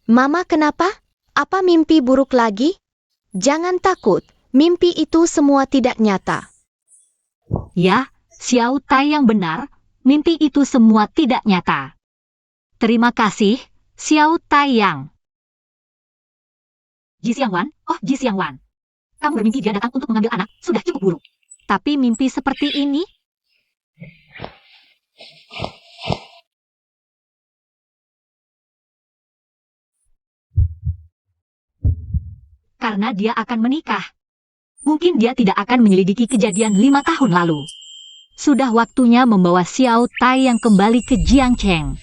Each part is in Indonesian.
Mama, kenapa? Apa mimpi buruk lagi? Jangan takut, mimpi itu semua tidak nyata. Ya, Xiao Tai yang benar, mimpi itu semua tidak nyata. Terima kasih, Xiao Tai yang. Ji Xiangwan, oh Ji Xiangwan. Kamu bermimpi dia datang untuk mengambil anak, sudah cukup buruk. Tapi mimpi seperti ini? Karena dia akan menikah. Mungkin dia tidak akan menyelidiki kejadian 5 tahun lalu. Sudah waktunya membawa Xiao Tai yang kembali ke Jiangcheng.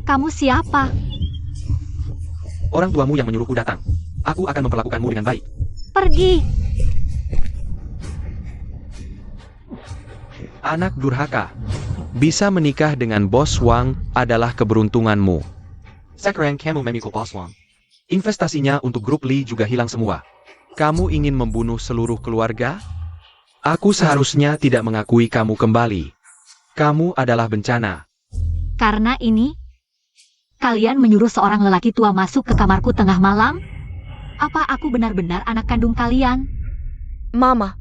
Kamu siapa? Orang tuamu yang menyuruhku datang. Aku akan memperlakukanmu dengan baik. Pergi. Anak durhaka. Bisa menikah dengan Bos Wang adalah keberuntunganmu. Sekarang kamu memikul Bos Wang. Investasinya untuk grup Li juga hilang semua. Kamu ingin membunuh seluruh keluarga? Aku seharusnya tidak mengakui kamu kembali. Kamu adalah bencana. Karena ini, kalian menyuruh seorang lelaki tua masuk ke kamarku tengah malam? Apa aku benar-benar anak kandung kalian? Mama,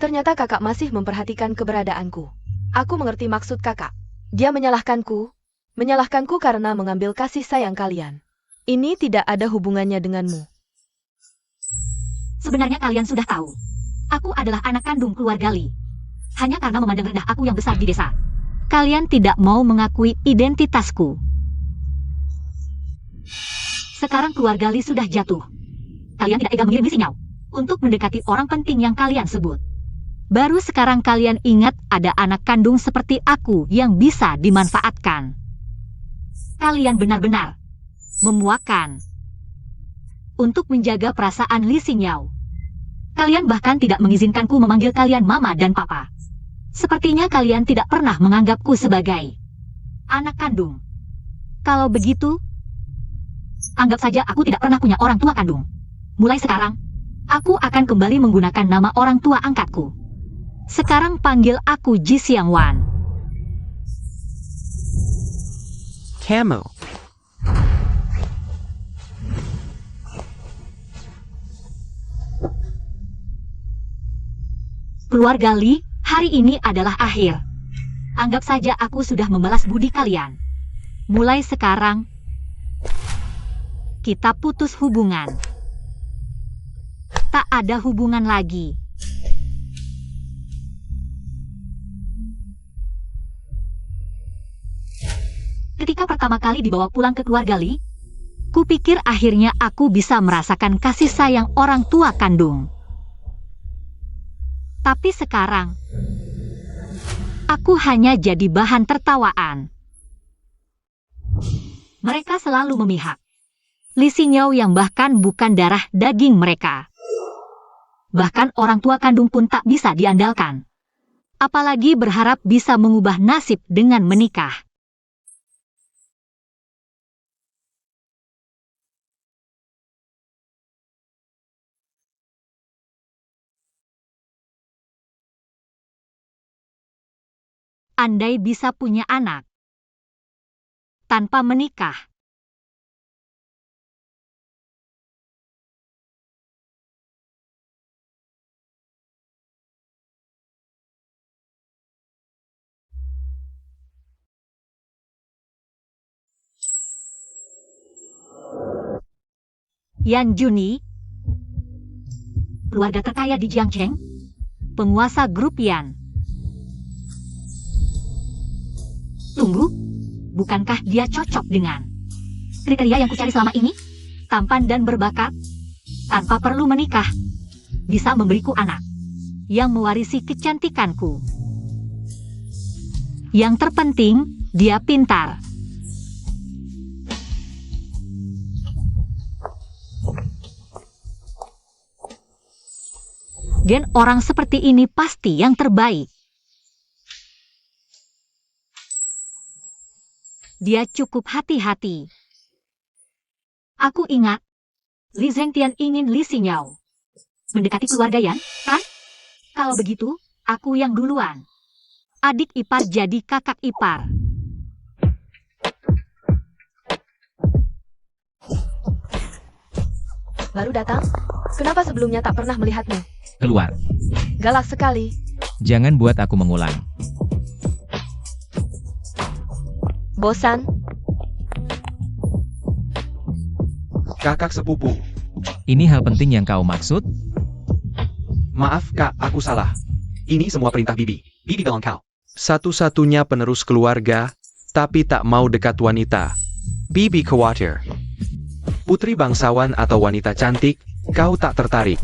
ternyata kakak masih memperhatikan keberadaanku. Aku mengerti maksud kakak. Dia menyalahkanku karena mengambil kasih sayang kalian. Ini tidak ada hubungannya denganmu. Sebenarnya kalian sudah tahu. Aku adalah anak kandung keluarga Li. Hanya karena memandang rendah aku yang besar di desa. Kalian tidak mau mengakui identitasku. Sekarang keluarga Li sudah jatuh. Kalian tidak tega mengirim sinyal untuk mendekati orang penting yang kalian sebut. Baru sekarang kalian ingat ada anak kandung seperti aku yang bisa dimanfaatkan. Kalian benar-benar memuakan untuk menjaga perasaan Li Xingyao. Kalian bahkan tidak mengizinkanku memanggil kalian mama dan papa. Sepertinya kalian tidak pernah menganggapku sebagai anak kandung. Kalau begitu, anggap saja aku tidak pernah punya orang tua kandung. Mulai sekarang, aku akan kembali menggunakan nama orang tua angkatku. Sekarang panggil aku Ji Xiangwan. Kamu. Keluarga Li, hari ini adalah akhir. Anggap saja aku sudah membalas budi kalian. Mulai sekarang, kita putus hubungan. Tak ada hubungan lagi. Ketika pertama kali dibawa pulang ke keluarga Li, kupikir akhirnya aku bisa merasakan kasih sayang orang tua kandung. Tapi sekarang, aku hanya jadi bahan tertawaan. Mereka selalu memihak Li Xingyao yang bahkan bukan darah daging mereka. Bahkan orang tua kandung pun tak bisa diandalkan. Apalagi berharap bisa mengubah nasib dengan menikah. Andai bisa punya anak tanpa menikah. Yan Juni, keluarga terkaya di Jiangcheng, penguasa grup Yan. Tunggu, bukankah dia cocok dengan kriteria yang kucari selama ini? Tampan dan berbakat, tanpa perlu menikah, bisa memberiku anak yang mewarisi kecantikanku. Yang terpenting, dia pintar. Gen orang seperti ini pasti yang terbaik. Dia cukup hati-hati. Aku ingat, Li Zhengtian ingin Li Xinyao mendekati keluarga Yan, kan? Kalau begitu, aku yang duluan. Adik ipar jadi kakak ipar. Baru datang? Kenapa sebelumnya tak pernah melihatmu? Keluar. Galak sekali. Jangan buat aku mengulang. Bosan? Kakak sepupu. Ini hal penting yang kau maksud? Maaf kak, aku salah. Ini semua perintah Bibi. Bibi bilang kau. Satu-satunya penerus keluarga, tapi tak mau dekat wanita. Bibi khawatir. Putri bangsawan atau wanita cantik, kau tak tertarik.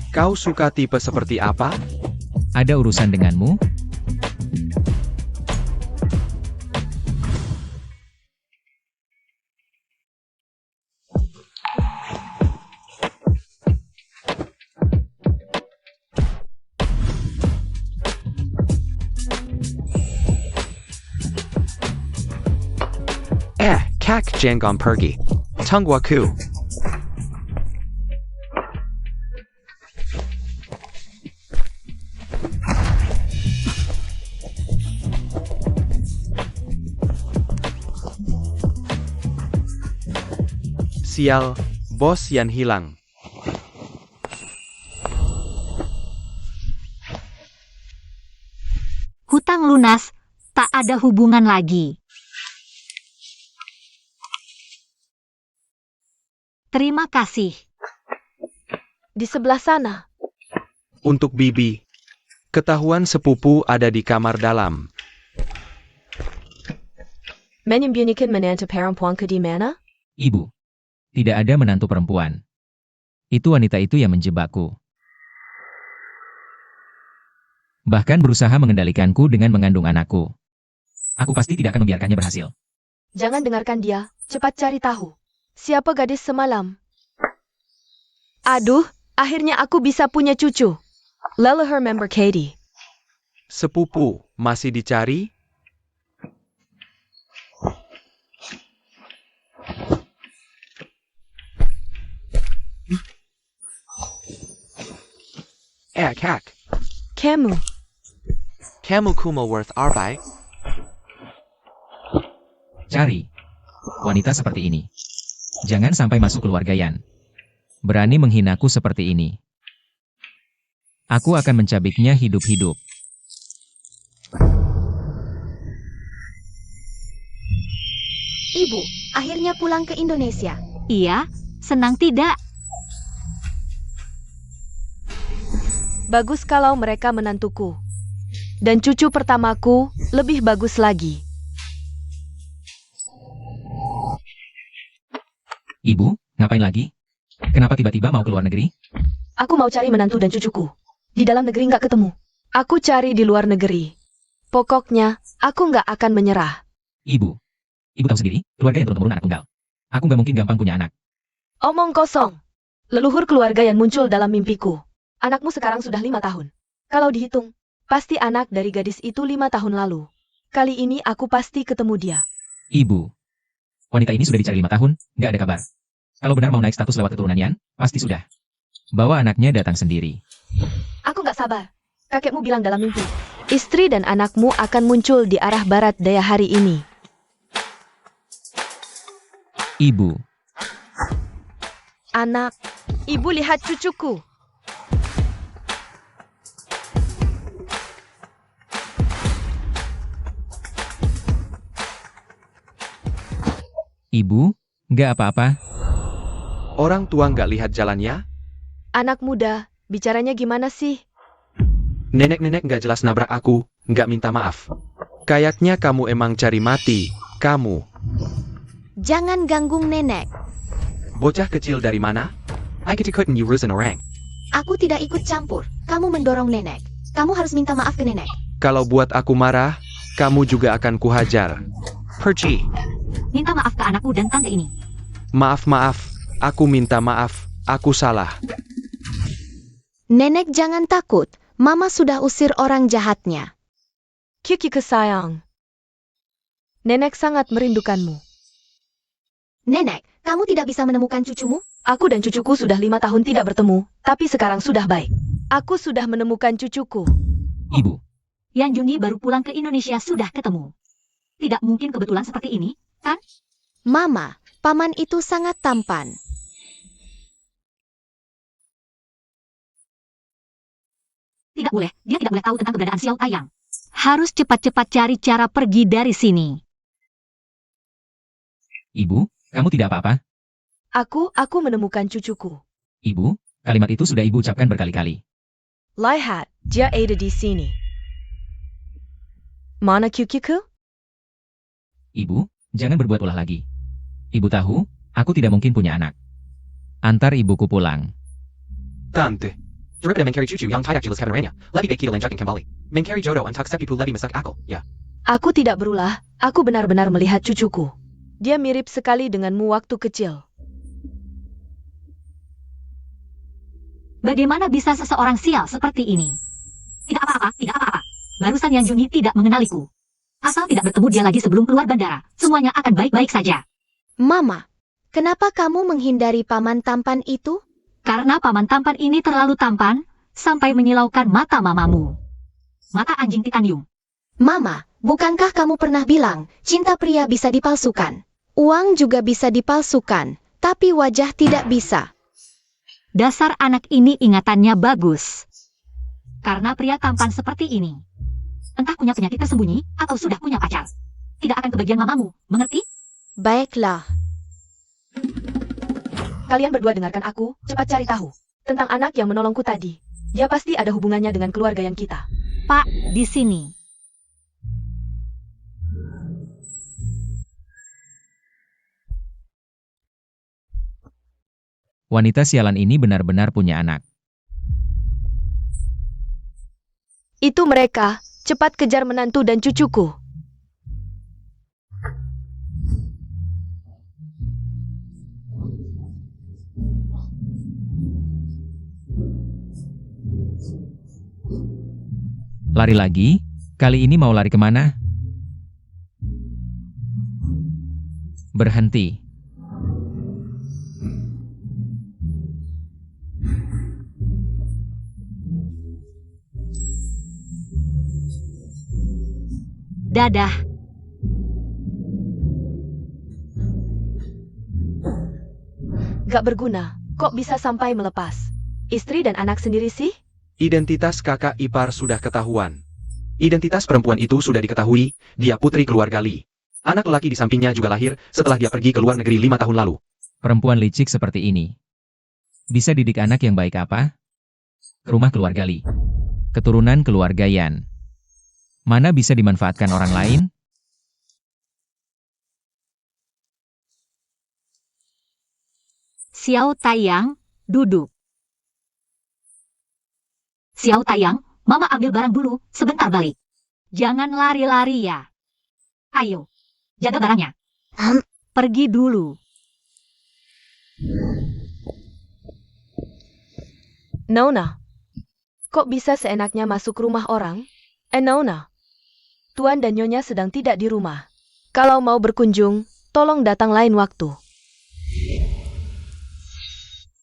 Kau suka tipe seperti apa? Ada urusan denganmu? Kak Janggom pergi. Tungguaku. Sial, bos Yan hilang. Hutang lunas, tak ada hubungan lagi. Terima kasih. Di sebelah sana. Untuk Bibi. Ketahuan sepupu ada di kamar dalam. Menyembunyikan menantu perempuanku di mana? Ibu. Tidak ada menantu perempuan. Itu wanita itu yang menjebakku. Bahkan berusaha mengendalikanku dengan mengandung anakku. Aku pasti tidak akan membiarkannya berhasil. Jangan dengarkan dia. Cepat cari tahu. Siapa gadis semalam? Aduh, akhirnya aku bisa punya cucu. Leluhur member Katie. Sepupu, masih dicari? Kak. Kamu. Kamu kuma worth arbeit? Cari. Wanita seperti ini. Jangan sampai masuk keluarga Yan. Berani menghinaku seperti ini. Aku akan mencabiknya hidup-hidup. Ibu, akhirnya pulang ke Indonesia. Iya, senang tidak? Bagus kalau mereka menantuku. Dan cucu pertamaku lebih bagus lagi. Ibu, ngapain lagi? Kenapa tiba-tiba mau ke luar negeri? Aku mau cari menantu dan cucuku. Di dalam negeri nggak ketemu. Aku cari di luar negeri. Pokoknya, aku nggak akan menyerah. Ibu tahu sendiri, keluarga yang turun-temurun anak tunggal. Aku nggak mungkin gampang punya anak. Omong kosong. Leluhur keluarga yang muncul dalam mimpiku. Anakmu sekarang sudah 5 tahun. Kalau dihitung, pasti anak dari gadis itu 5 tahun lalu. Kali ini aku pasti ketemu dia. Ibu, wanita ini sudah dicari 5 tahun, nggak ada kabar. Kalau benar mau naik status lewat keturunan Yan, pasti sudah. Bawa anaknya datang sendiri. Aku nggak sabar. Kakekmu bilang dalam mimpi. Istri dan anakmu akan muncul di arah barat daya hari ini. Ibu, Anak, ibu lihat cucuku. Ibu, nggak apa-apa. Orang tua nggak lihat jalannya? Anak muda, bicaranya gimana sih? Nenek-nenek nggak jelas nabrak aku, nggak minta maaf. Kayaknya kamu emang cari mati, kamu. Jangan ganggu nenek. Bocah kecil dari mana? I get ikut urusan orang. Aku tidak ikut campur. Kamu mendorong nenek. Kamu harus minta maaf ke nenek. Kalau buat aku marah, kamu juga akan kuhajar. Pergi. Minta maaf ke anakku dan tante ini. Maaf, aku minta maaf, aku salah. Nenek jangan takut. Mama sudah usir orang jahatnya. Kiki sayang. Nenek sangat merindukanmu. Nenek, kamu tidak bisa menemukan cucumu? Aku dan cucuku sudah 5 tahun tidak bertemu, tapi sekarang sudah baik. Aku sudah menemukan cucuku. Ibu, Yang Juni baru pulang ke Indonesia sudah ketemu. Tidak mungkin kebetulan seperti ini, kan? Mama, paman itu sangat tampan. Tidak boleh, dia tidak boleh tahu tentang keberadaan Xiao Taiyang. Harus cepat-cepat cari cara pergi dari sini. ibu, kamu tidak apa-apa? Aku menemukan cucuku. Ibu, kalimat itu sudah ibu ucapkan berkali-kali. Lihat, dia ada di sini. Mana cucuku? Ibu, jangan berbuat ulah lagi. Ibu tahu, aku tidak mungkin punya anak. Antar ibuku pulang. Tante. Daripada mencari cucu yang tidak jelas kabarnya, lebih baik kita lanjutkan kembali. Mencari jodoh untuk sepipu lebih masuk akal, ya. Aku tidak berulah, aku benar-benar melihat cucuku. Dia mirip sekali denganmu waktu kecil. Bagaimana bisa seseorang sial seperti ini? Tidak apa-apa, tidak apa-apa. Barusan Yang Juni tidak mengenaliku. Asal tidak bertemu dia lagi sebelum keluar bandara, semuanya akan baik-baik saja. Mama, kenapa kamu menghindari paman tampan itu? Karena paman tampan ini terlalu tampan, sampai menyilaukan mata mamamu. Mata anjing titanium. Mama, bukankah kamu pernah bilang, cinta pria bisa dipalsukan? Uang juga bisa dipalsukan, tapi wajah tidak bisa. Dasar anak ini ingatannya bagus. Karena pria tampan seperti ini, entah punya penyakit tersembunyi, atau sudah punya pacar. Tidak akan kebagian mamamu, mengerti? Baiklah, Kalian berdua dengarkan aku, cepat cari tahu. Tentang anak yang menolongku tadi. Dia pasti ada hubungannya dengan keluarga yang kita. Pak, di sini. Wanita sialan ini benar-benar punya anak. Itu mereka, cepat kejar menantu dan cucuku. Lari lagi? Kali ini mau lari kemana? Berhenti. Dadah. Gak berguna, kok bisa sampai melepas? Istri dan anak sendiri sih? Identitas kakak ipar sudah ketahuan. Identitas perempuan itu sudah diketahui, dia putri keluarga Li. Anak lelaki di sampingnya juga lahir setelah dia pergi ke luar negeri 5 tahun lalu. Perempuan licik seperti ini. Bisa didik anak yang baik apa? Rumah keluarga Li. Keturunan keluarga Yan. Mana bisa dimanfaatkan orang lain? Xiao Taiyang, duduk. Xiao Taiyang, Mama ambil barang dulu, sebentar balik. Jangan lari-lari ya. Ayo, jaga barangnya. Pergi dulu. Nona. Kok bisa seenaknya masuk rumah orang? Nona. Tuan dan Nyonya sedang tidak di rumah. Kalau mau berkunjung, tolong datang lain waktu.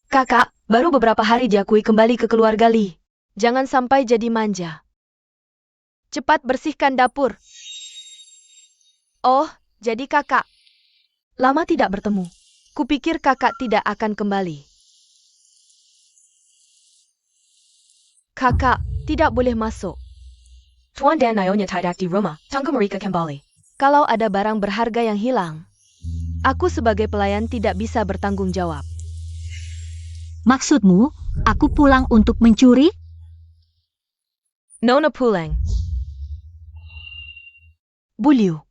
Kakak, baru beberapa hari Jakui kembali ke keluarga Li. Jangan sampai jadi manja. Cepat bersihkan dapur. Oh, jadi kakak. Lama tidak bertemu. Kupikir kakak tidak akan kembali. Kakak, tidak boleh masuk. Tuan dan Nyonya tidak di rumah, tunggu mereka kembali. Kalau ada barang berharga yang hilang, aku sebagai pelayan tidak bisa bertanggung jawab. Maksudmu, aku pulang untuk mencuri? Nona pulang. Buliu.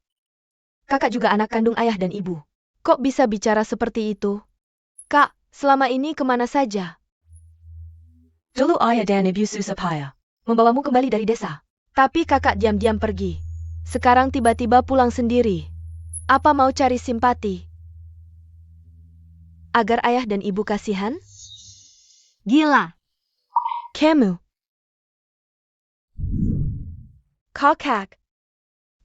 Kakak juga anak kandung ayah dan ibu. Kok bisa bicara seperti itu? Kak, selama ini kemana saja? Dulu ayah dan ibu susah payah membawamu kembali dari desa. Tapi kakak diam-diam pergi. Sekarang tiba-tiba pulang sendiri. Apa mau cari simpati? Agar ayah dan ibu kasihan? Gila. Kamu. Kakak.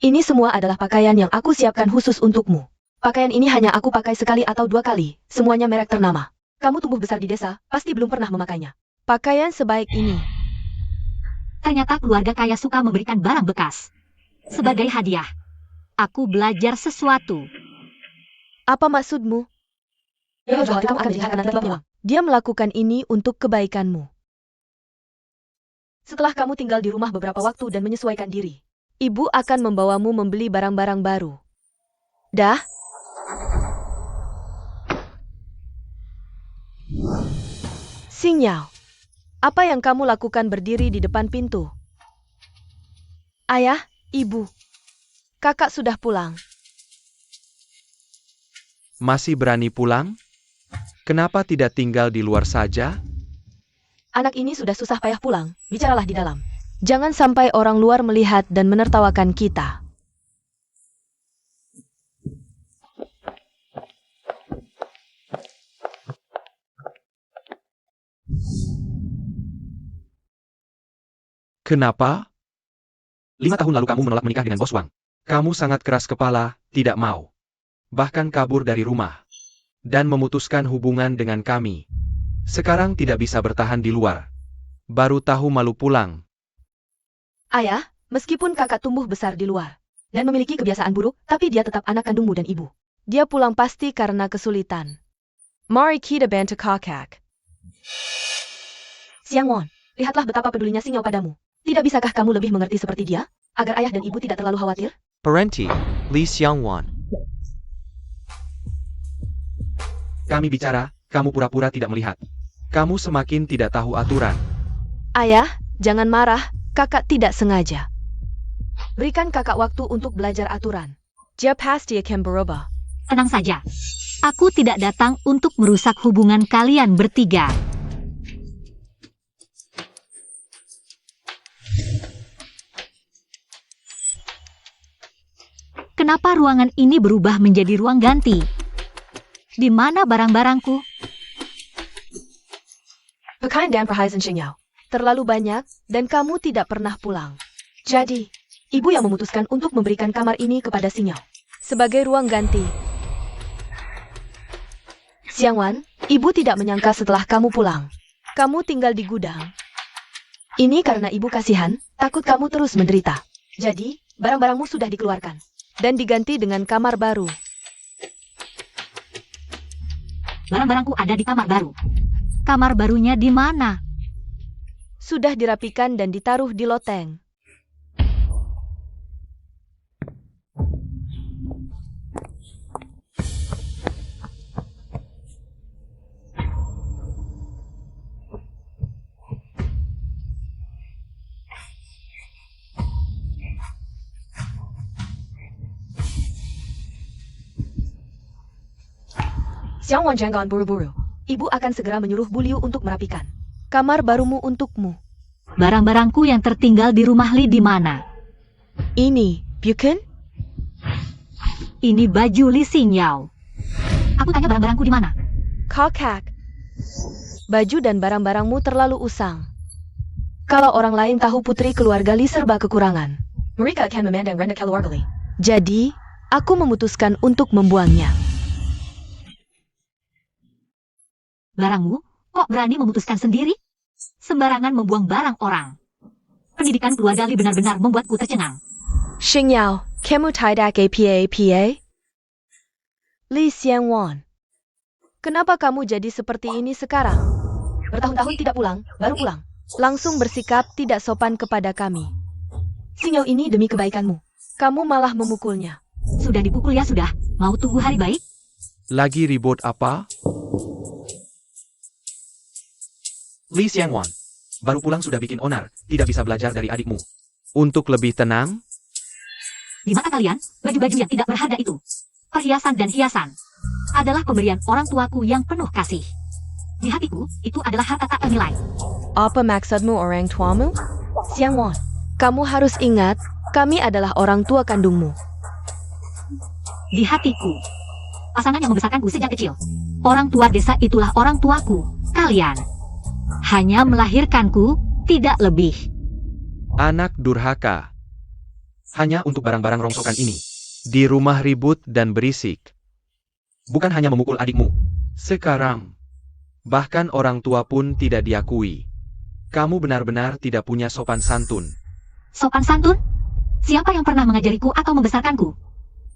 Ini semua adalah pakaian yang aku siapkan khusus untukmu. Pakaian ini hanya aku pakai sekali atau 2 kali, semuanya merek ternama. Kamu tumbuh besar di desa, pasti belum pernah memakainya. Pakaian sebaik ini. Ternyata keluarga kaya suka memberikan barang bekas. Sebagai hadiah, aku belajar sesuatu. Apa maksudmu? Kamu akan menjadi harta nanti. Dia melakukan ini untuk kebaikanmu. Setelah kamu tinggal di rumah beberapa waktu dan menyesuaikan diri, ibu akan membawamu membeli barang-barang baru. Dah? Sinyal. Apa yang kamu lakukan berdiri di depan pintu? Ayah, ibu. Kakak sudah pulang. Masih berani pulang? Kenapa tidak tinggal di luar saja? Anak ini sudah susah payah pulang, bicaralah di dalam. Jangan sampai orang luar melihat dan menertawakan kita. Kenapa? 5 tahun lalu kamu menolak menikah dengan Bos Wang. Kamu sangat keras kepala, tidak mau. Bahkan kabur dari rumah. Dan memutuskan hubungan dengan kami. Sekarang tidak bisa bertahan di luar. Baru tahu malu pulang. Ayah, meskipun kakak tumbuh besar di luar dan memiliki kebiasaan buruk, tapi dia tetap anak kandungmu dan ibu. Dia pulang pasti karena kesulitan. Mari kita bantu kakak. Siang Won, lihatlah betapa pedulinya Sinyao padamu. Tidak bisakah kamu lebih mengerti seperti dia, agar ayah dan ibu tidak terlalu khawatir? Parenti, Lee Xiangwan. Kami bicara, kamu pura-pura tidak melihat. Kamu semakin tidak tahu aturan. Ayah, jangan marah, kakak tidak sengaja. Berikan kakak waktu untuk belajar aturan. Dia pasti akan berubah. Tenang saja. Aku tidak datang untuk merusak hubungan kalian bertiga. Kenapa ruangan ini berubah menjadi ruang ganti? Di mana barang-barangku? Pekain dan perhiasan Sinyao terlalu banyak, dan kamu tidak pernah pulang. Jadi, ibu yang memutuskan untuk memberikan kamar ini kepada Sinyao sebagai ruang ganti. Siang Wan, ibu tidak menyangka setelah kamu pulang. Kamu tinggal di gudang. Ini karena ibu kasihan, takut kamu terus menderita. Jadi, barang-barangmu sudah dikeluarkan dan diganti dengan kamar baru. Barang-barangku ada di kamar baru. Kamar barunya di mana? Sudah dirapikan dan ditaruh di loteng. Siang Wan jangan buru-buru. Ibu akan segera menyuruh Bu Liu untuk merapikan kamar barumu untukmu. Barang-barangku yang tertinggal di rumah Li di mana? Ini, bukan? Ini baju Li Xinyao. Aku tanya barang-barangku di mana? Kakak. Baju dan barang-barangmu terlalu usang. Kalau orang lain tahu putri keluarga Li serba kekurangan, mereka akan memandang rendah keluarga Li. Jadi, aku memutuskan untuk membuangnya. Barangmu? Kok berani memutuskan sendiri? Sembarangan membuang barang orang. Pendidikan keluarga Li benar-benar membuatku tercengang. Xingyao, kamu tidak apa-apa? Li Xiangwan. Kenapa kamu jadi seperti ini sekarang? Bertahun-tahun tidak pulang, baru pulang. Langsung bersikap tidak sopan kepada kami. Sinyal ini demi kebaikanmu. Kamu malah memukulnya. Sudah dipukul ya sudah. Mau tunggu hari baik? Lagi ribut apa? Lee Xiangwan, baru pulang sudah bikin onar, tidak bisa belajar dari adikmu. Untuk lebih tenang, Di mata kalian, baju-baju yang tidak berharga itu, perhiasan dan hiasan, adalah pemberian orang tuaku yang penuh kasih. Di hatiku, itu adalah harta tak ternilai. Apa maksudmu orang tuamu? Xiangwan, kamu harus ingat, kami adalah orang tua kandungmu. Di hatiku, pasangan yang membesarkanku sejak kecil. Orang tua desa itulah orang tuaku, kalian. Hanya melahirkanku, tidak lebih. anak durhaka. Hanya untuk barang-barang rongsokan ini. Di rumah ribut dan berisik. Bukan hanya memukul adikmu. Sekarang, bahkan orang tua pun tidak diakui. Kamu benar-benar tidak punya sopan santun. Sopan santun? Siapa yang pernah mengajariku atau membesarkanku?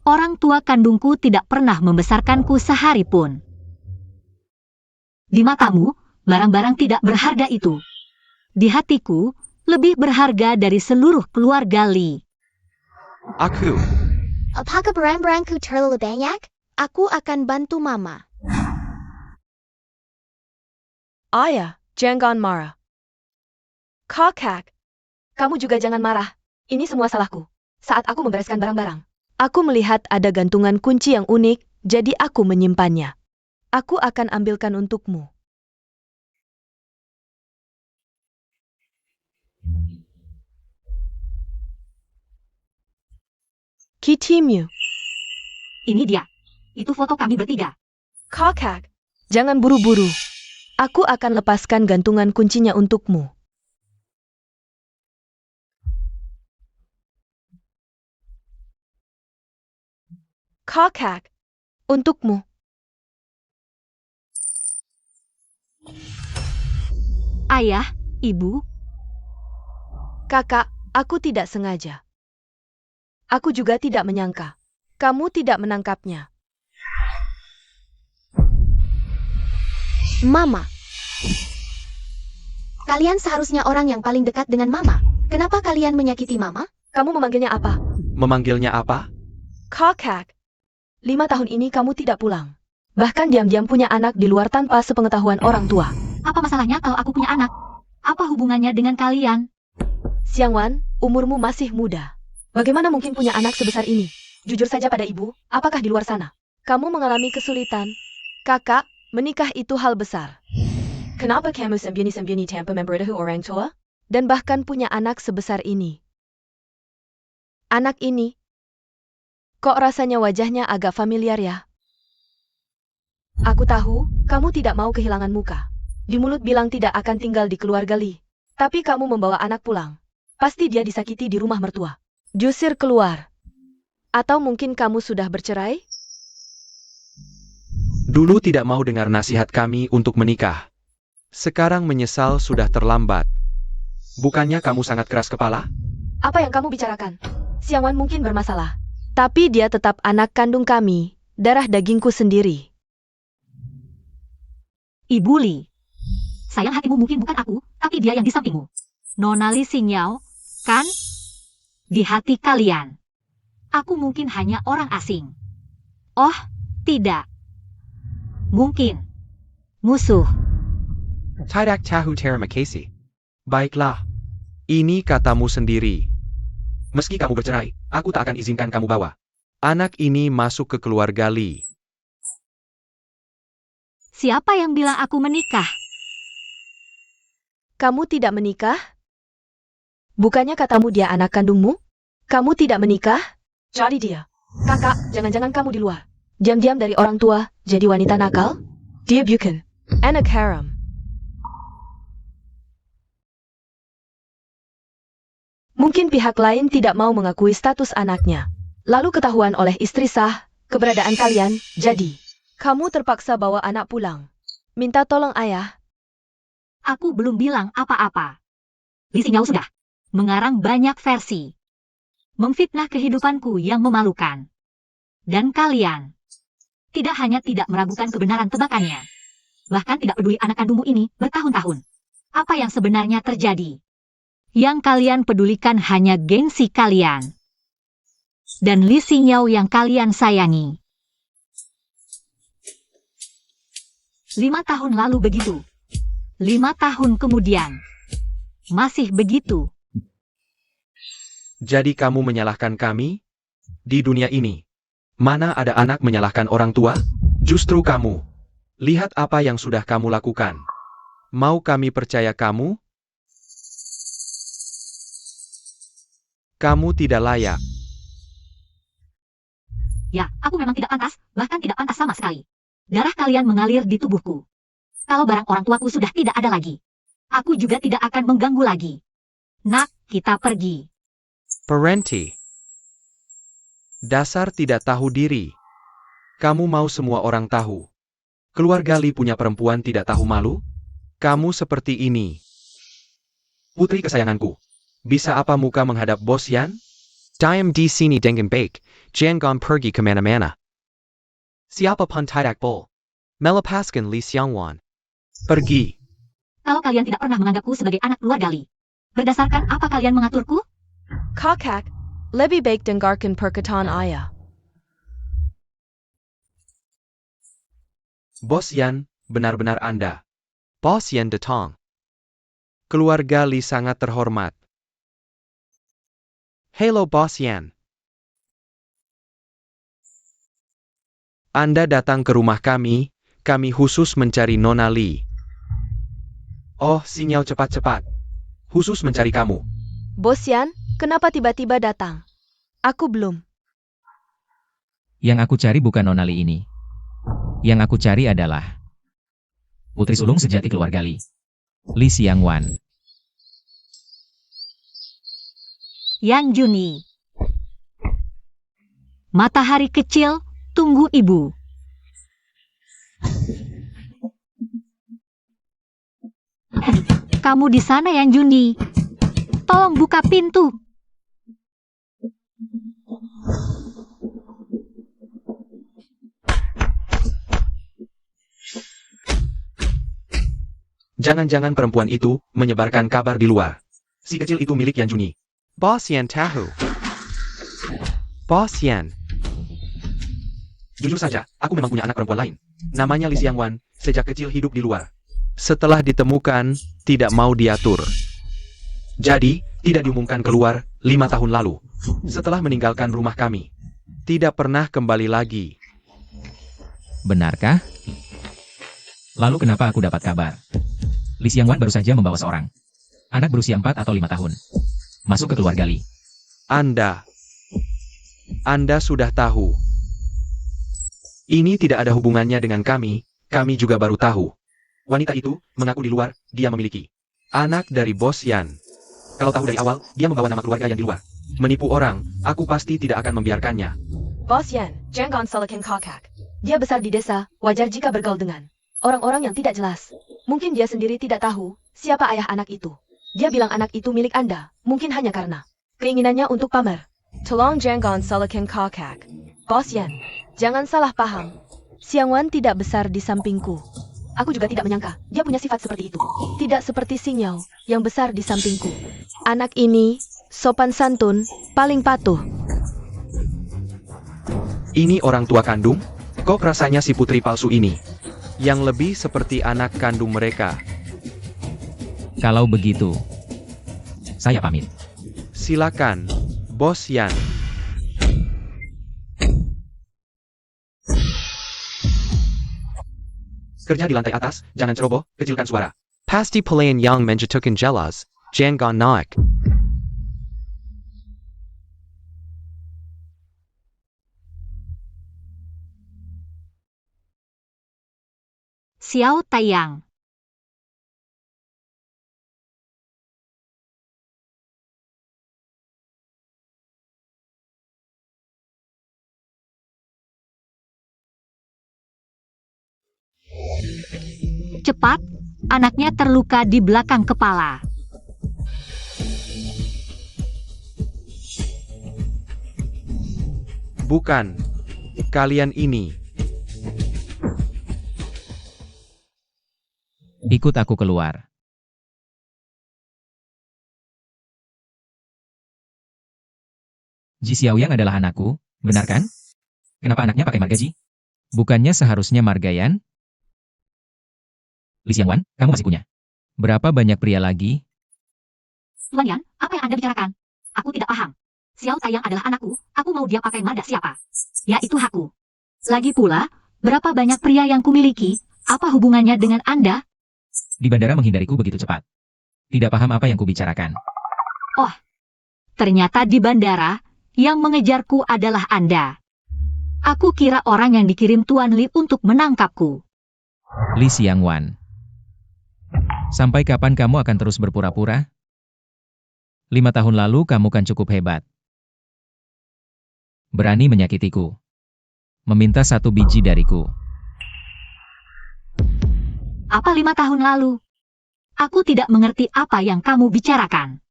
Orang tua kandungku tidak pernah membesarkanku sehari pun. Di matamu, barang-barang tidak berharga itu. Di hatiku, lebih berharga dari seluruh keluarga Lee. Aku, Apakah barang-barangku terlalu banyak? Aku akan bantu Mama. Ayah, jangan marah. Kakak, kamu juga jangan marah. Ini semua salahku. Saat aku membereskan barang-barang, aku melihat ada gantungan kunci yang unik, jadi aku menyimpannya. Aku akan ambilkan untukmu. Kitty Ini dia. Itu foto kami bertiga. Kakak, jangan buru-buru. Aku akan lepaskan gantungan kuncinya untukmu. Kakak, untukmu. Ayah, ibu, Kakak, aku tidak sengaja. Aku juga tidak menyangka. Kamu tidak menangkapnya. Mama. Kalian seharusnya orang yang paling dekat dengan Mama. Kenapa kalian menyakiti Mama? Kamu memanggilnya apa? memanggilnya apa? Kakak. 5 tahun ini kamu tidak pulang. Bahkan diam-diam punya anak di luar tanpa sepengetahuan orang tua. apa masalahnya kalau aku punya anak? Apa hubungannya dengan kalian? Xiangwan, umurmu masih muda. Bagaimana mungkin punya anak sebesar ini? Jujur saja pada ibu, apakah di luar sana kamu mengalami kesulitan? Kakak, menikah itu hal besar. Kenapa kamu sembunyi-sembunyi tanpa memberitahu orang tua? Dan bahkan punya anak sebesar ini. Anak ini, kok rasanya wajahnya agak familiar ya? Aku tahu, kamu tidak mau kehilangan muka. Di mulut bilang tidak akan tinggal di keluarga Lee. Tapi kamu membawa anak pulang. Pasti dia disakiti di rumah mertua. Diusir keluar. Atau mungkin kamu sudah bercerai? Dulu tidak mau dengar nasihat kami untuk menikah. Sekarang menyesal sudah terlambat. Bukannya kamu sangat keras kepala? Apa yang kamu bicarakan? Xiangwan mungkin bermasalah. Tapi dia tetap anak kandung kami, darah dagingku sendiri. Ibu Li. Sayang hatimu mungkin bukan aku, tapi dia yang di sampingmu. Nona Li Xingyao, kan? Di hati kalian. Aku mungkin hanya orang asing. Oh, tidak. Mungkin. Musuh. Tidak tahu terima kasih. Baiklah. Ini katamu sendiri. Meski kamu bercerai, aku tak akan izinkan kamu bawa anak ini masuk ke keluarga Lee. Siapa yang bilang aku menikah? Kamu tidak menikah? Bukannya katamu dia anak kandungmu? Kamu tidak menikah? Jadi dia. Kakak, jangan-jangan kamu di luar. Diam-diam dari orang tua, jadi wanita nakal? Dia bukan anak haram. Mungkin pihak lain tidak mau mengakui status anaknya. Lalu ketahuan oleh istri sah, keberadaan kalian, jadi kamu terpaksa bawa anak pulang. Minta tolong ayah. Aku belum bilang apa-apa. Li Xingyao sudah mengarang banyak versi. Memfitnah kehidupanku yang memalukan. Dan kalian tidak hanya tidak meragukan kebenaran tebakannya, bahkan tidak peduli anak kandungmu ini bertahun-tahun. Apa yang sebenarnya terjadi? Yang kalian pedulikan hanya gengsi kalian. Dan Li Xingyao yang kalian sayangi. 5 tahun lalu begitu. 5 tahun kemudian. Masih begitu. Jadi kamu menyalahkan kami? Di dunia ini, mana ada anak menyalahkan orang tua? Justru kamu. Lihat apa yang sudah kamu lakukan. Mau kami percaya kamu? Kamu tidak layak. Ya, aku memang tidak pantas, bahkan tidak pantas sama sekali. Darah kalian mengalir di tubuhku. Kalau barang orang tuaku sudah tidak ada lagi, aku juga tidak akan mengganggu lagi. Nak, kita pergi. Parenti. Dasar tidak tahu diri. Kamu mau semua orang tahu? Keluarga Li punya perempuan tidak tahu malu? Kamu seperti ini. Putri kesayanganku. Bisa apa muka menghadap Bos Yan? Diam di sini dengan baik, jangan pergi kemana-mana. Siapa pun tidak boleh melepaskan Li Xiangwan. Pergi. Kalau kalian tidak pernah menganggapku sebagai anak keluarga Li, berdasarkan apa kalian mengaturku? Kakak, lebih baik dengarkan perkataan ayah. Bos Yan, benar-benar Anda. Boss Yan datang. Keluarga Li sangat terhormat. Hello Boss Yan. Anda datang ke rumah kami khusus mencari Nona Li. Oh, sinyal cepat-cepat. Khusus mencari kamu. Bos Yan, kenapa tiba-tiba datang? Aku belum. Yang aku cari bukan Nona Li ini. Yang aku cari adalah putri sulung sejati keluarga Li. Li Xiangwan. Yang Juni. Matahari kecil, tunggu ibu. Kamu di sana Yang Juni. Tolong buka pintu. Jangan-jangan perempuan itu menyebarkan kabar di luar. Si kecil itu milik Yan Juni. Boss Yan tahu. Boss Yan. Jujur saja, aku memang punya anak perempuan lain. Namanya Li Xiangwan, sejak kecil hidup di luar. Setelah ditemukan, tidak mau diatur. Jadi, tidak diumumkan keluar 5 tahun lalu. Setelah meninggalkan rumah kami. Tidak pernah kembali lagi. Benarkah? Lalu kenapa aku dapat kabar? Li Xiangwan baru saja membawa seorang anak berusia 4 atau 5 tahun. Masuk ke keluarga Li. Anda sudah tahu. Ini tidak ada hubungannya dengan kami juga baru tahu. Wanita itu mengaku di luar, dia memiliki anak dari Bos Yan. Kalau tahu dari awal, dia membawa nama keluarga yang di luar. Menipu orang, aku pasti tidak akan membiarkannya. Bos Yan, jangan salahkan kakak. Dia besar di desa, wajar jika bergaul dengan orang-orang yang tidak jelas. Mungkin dia sendiri tidak tahu siapa ayah anak itu. Dia bilang anak itu milik Anda, mungkin hanya karena keinginannya untuk pamer. Tolong jangan salahkan kakak. Bos Yan, jangan salah paham. Xiangwan tidak besar di sampingku. Aku juga tidak menyangka dia punya sifat seperti itu. Tidak seperti Sinyao yang besar di sampingku. Anak ini sopan santun, paling patuh. Ini orang tua kandung? Kok rasanya si putri palsu ini yang lebih seperti anak kandung mereka? Kalau begitu, saya pamit. Silakan, Bos Yan. Kerja di lantai atas, jangan ceroboh, kecilkan suara. Pasti pelayan yang menjatuhkan jelas, jangan naik. Xiao Taiyang. Cepat, anaknya terluka di belakang kepala. Bukan. Kalian ini. Ikut aku keluar. Ji Xiaoyang adalah anakku, benar kan? Kenapa anaknya pakai marga Ji? Bukannya seharusnya marga Yan? Li Xiangwan, kamu masih punya berapa banyak pria lagi? Tuan Yan, apa yang Anda bicarakan? Aku tidak paham. Xiao Taiyang adalah anakku, aku mau dia pakai marga siapa? Ya itu hakku. Lagi pula, berapa banyak pria yang kumiliki, apa hubungannya dengan Anda? Di bandara menghindariku begitu cepat. Tidak paham apa yang kubicarakan. Oh, ternyata di bandara, yang mengejarku adalah Anda. Aku kira orang yang dikirim Tuan Li untuk menangkapku. Li Xiangwan. Sampai kapan kamu akan terus berpura-pura? 5 tahun lalu kamu kan cukup hebat. Berani menyakitiku. Meminta 1 biji dariku. Apa 5 tahun lalu? Aku tidak mengerti apa yang kamu bicarakan.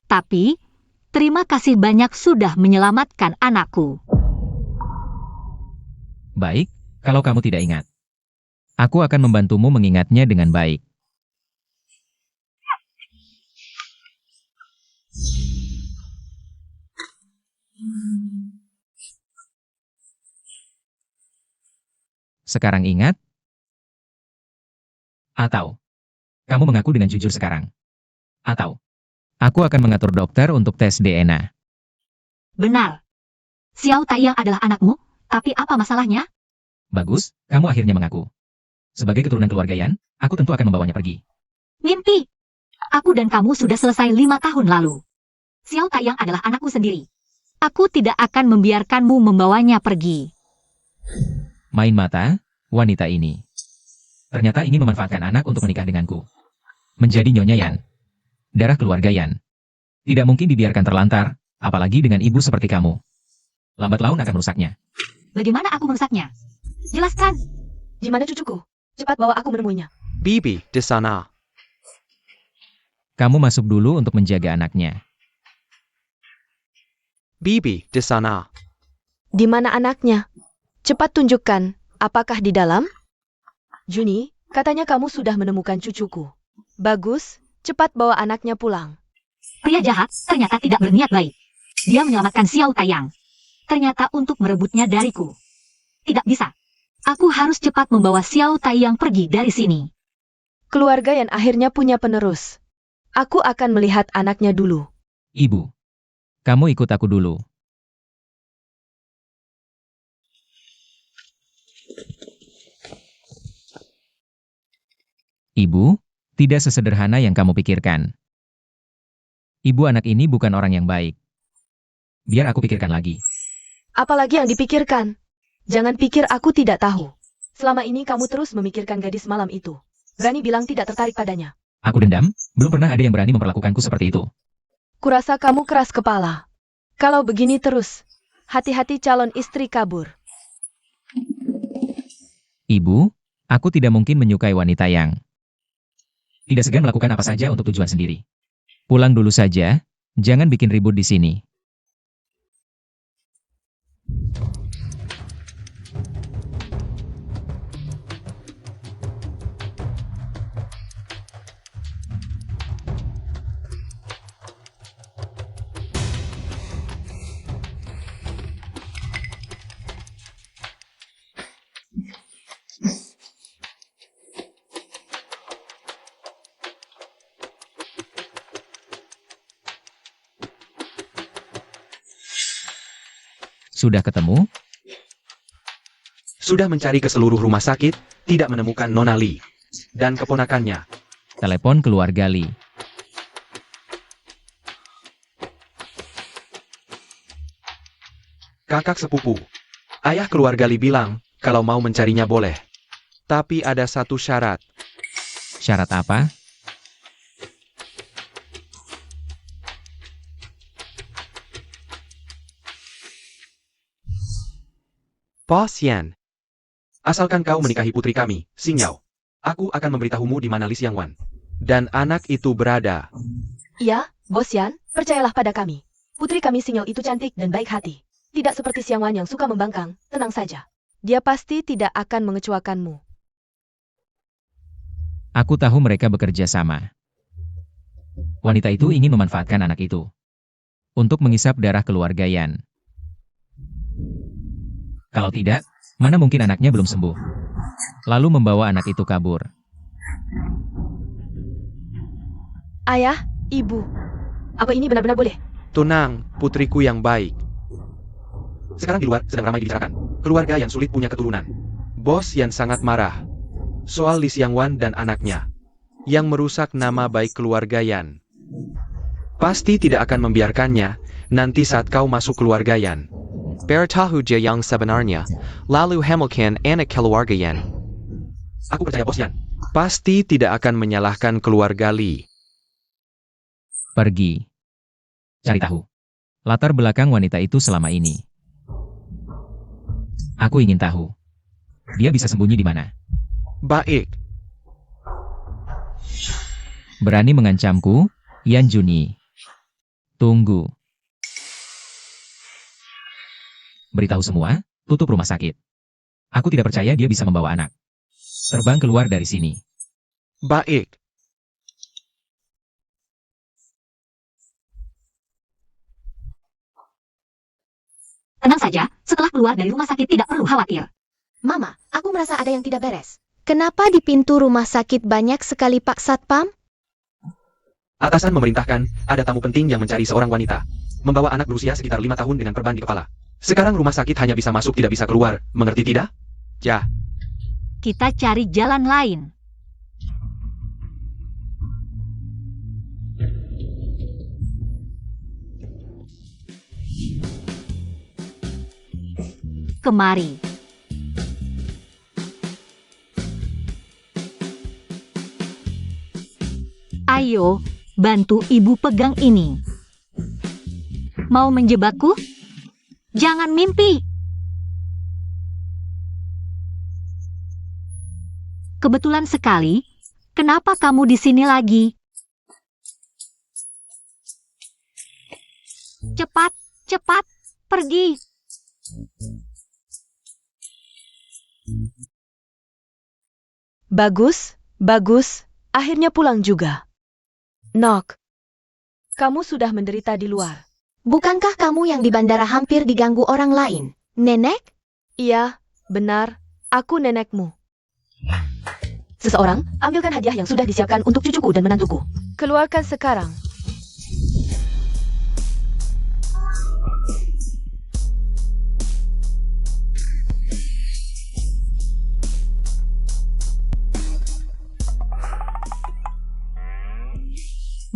Tapi, terima kasih banyak sudah menyelamatkan anakku. Baik, kalau kamu tidak ingat. Aku akan membantumu mengingatnya dengan baik. Sekarang ingat? Atau, kamu mengaku dengan jujur sekarang? Atau, aku akan mengatur dokter untuk tes DNA. Benar. Xiao Taiyang adalah anakmu, tapi apa masalahnya? Bagus, kamu akhirnya mengaku. Sebagai keturunan keluarga Yan, aku tentu akan membawanya pergi. Mimpi. Aku dan kamu sudah selesai 5 tahun lalu. Xiao Taiyang adalah anakku sendiri. Aku tidak akan membiarkanmu membawanya pergi. Main mata, wanita ini. Ternyata ingin memanfaatkan anak untuk menikah denganku. Menjadi Nyonya Yan. Darah keluarga Yan. Tidak mungkin dibiarkan terlantar, apalagi dengan ibu seperti kamu. Lambat laun akan merusaknya. Bagaimana aku merusaknya? Jelaskan. Di mana cucuku? Cepat bawa aku menemuinya. Bibi, di sana. Kamu masuk dulu untuk menjaga anaknya. Bibi, di sana. Di mana anaknya? Cepat tunjukkan, apakah di dalam? Juni, katanya kamu sudah menemukan cucuku. Bagus, cepat bawa anaknya pulang. Pria jahat ternyata tidak berniat baik. Dia menyelamatkan Xiao Taiyang. Ternyata untuk merebutnya dariku. Tidak bisa. Aku harus cepat membawa Xiao Taiyang pergi dari sini. Keluarga yang akhirnya punya penerus. Aku akan melihat anaknya dulu. Ibu, kamu ikut aku dulu. Ibu, tidak sesederhana yang kamu pikirkan. Ibu anak ini bukan orang yang baik. Biar aku pikirkan lagi. Apalagi yang dipikirkan? Jangan pikir aku tidak tahu. Selama ini kamu terus memikirkan gadis malam itu. Berani bilang tidak tertarik padanya. Aku dendam, belum pernah ada yang berani memperlakukanku seperti itu. Kurasa kamu keras kepala. Kalau begini terus, hati-hati calon istri kabur. Ibu, aku tidak mungkin menyukai wanita yang tidak segan melakukan apa saja untuk tujuan sendiri. Pulang dulu saja, jangan bikin ribut di sini. Sudah ketemu? Sudah mencari ke seluruh rumah sakit, tidak menemukan Nona Li dan keponakannya. Telepon keluarga Li. Kakak sepupu. Ayah keluarga Li bilang, kalau mau mencarinya boleh. Tapi ada satu syarat. Syarat apa? Boss Yan. Asalkan kau menikahi putri kami, Xing Yao. Aku akan memberitahumu di mana Li Xiangwan dan anak itu berada. Iya, Bos Yan, percayalah pada kami. Putri kami Sinyo itu cantik dan baik hati. Tidak seperti Xiang Wan yang suka membangkang, tenang saja. Dia pasti tidak akan mengecewakanmu. Aku tahu mereka bekerja sama. Wanita itu ingin memanfaatkan anak itu untuk mengisap darah keluarga Yan. Kalau tidak, mana mungkin anaknya belum sembuh. Lalu membawa anak itu kabur. Ayah, ibu. Apa ini benar-benar boleh? Tenang, putriku yang baik. Sekarang di luar sedang ramai dibicarakan. Keluarga yang sulit punya keturunan. Bos Yan sangat marah. Soal Li Xiangwan dan anaknya. Yang merusak nama baik keluarga Yan. Pasti tidak akan membiarkannya, nanti saat kau masuk keluarga Yan. Beritahu dia yang sebenarnya, lalu hamilkan anak keluarga Yan. Aku percaya Bos Yan. Pasti tidak akan menyalahkan keluarga Li. Pergi. Cari tahu latar belakang wanita itu selama ini. Aku ingin tahu. Dia bisa sembunyi di mana? Baik. Berani mengancamku, Yan Juni. Tunggu. Beritahu semua, tutup rumah sakit. Aku tidak percaya dia bisa membawa anak. Terbang keluar dari sini. Baik. Tenang saja, setelah keluar dari rumah sakit tidak perlu khawatir. Mama, aku merasa ada yang tidak beres. Kenapa di pintu rumah sakit banyak sekali Pak Satpam? Atasan memerintahkan, ada tamu penting yang mencari seorang wanita. Membawa anak berusia sekitar 5 tahun dengan perban di kepala. Sekarang rumah sakit hanya bisa masuk tidak bisa keluar, mengerti tidak? Ya. Kita cari jalan lain. Kemari. Ayo, bantu ibu pegang ini. Mau menjebakku? Jangan mimpi. Kebetulan sekali, kenapa kamu di sini lagi? Cepat, cepat, pergi. Bagus, bagus, akhirnya pulang juga. Nok, kamu sudah menderita di luar. Bukankah kamu yang di bandara hampir diganggu orang lain? Nenek? Iya, benar, aku nenekmu. Seseorang, ambilkan hadiah yang sudah disiapkan untuk cucuku dan menantuku. Keluarkan sekarang.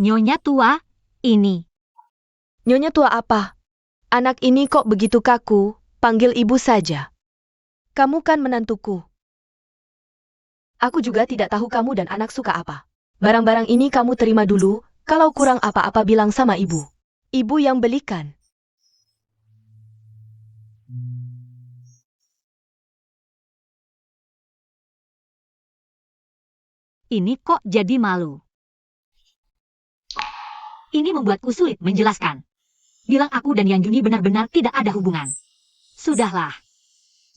Nyonya tua, ini. Nyonya tua apa? Anak ini kok begitu kaku, panggil ibu saja. Kamu kan menantuku. Aku juga tidak tahu kamu dan anak suka apa. Barang-barang ini kamu terima dulu, kalau kurang apa-apa bilang sama ibu. Ibu yang belikan. Ini kok jadi malu. Ini membuatku sulit menjelaskan. Bilang aku dan Yan Juni benar-benar tidak ada hubungan. Sudahlah.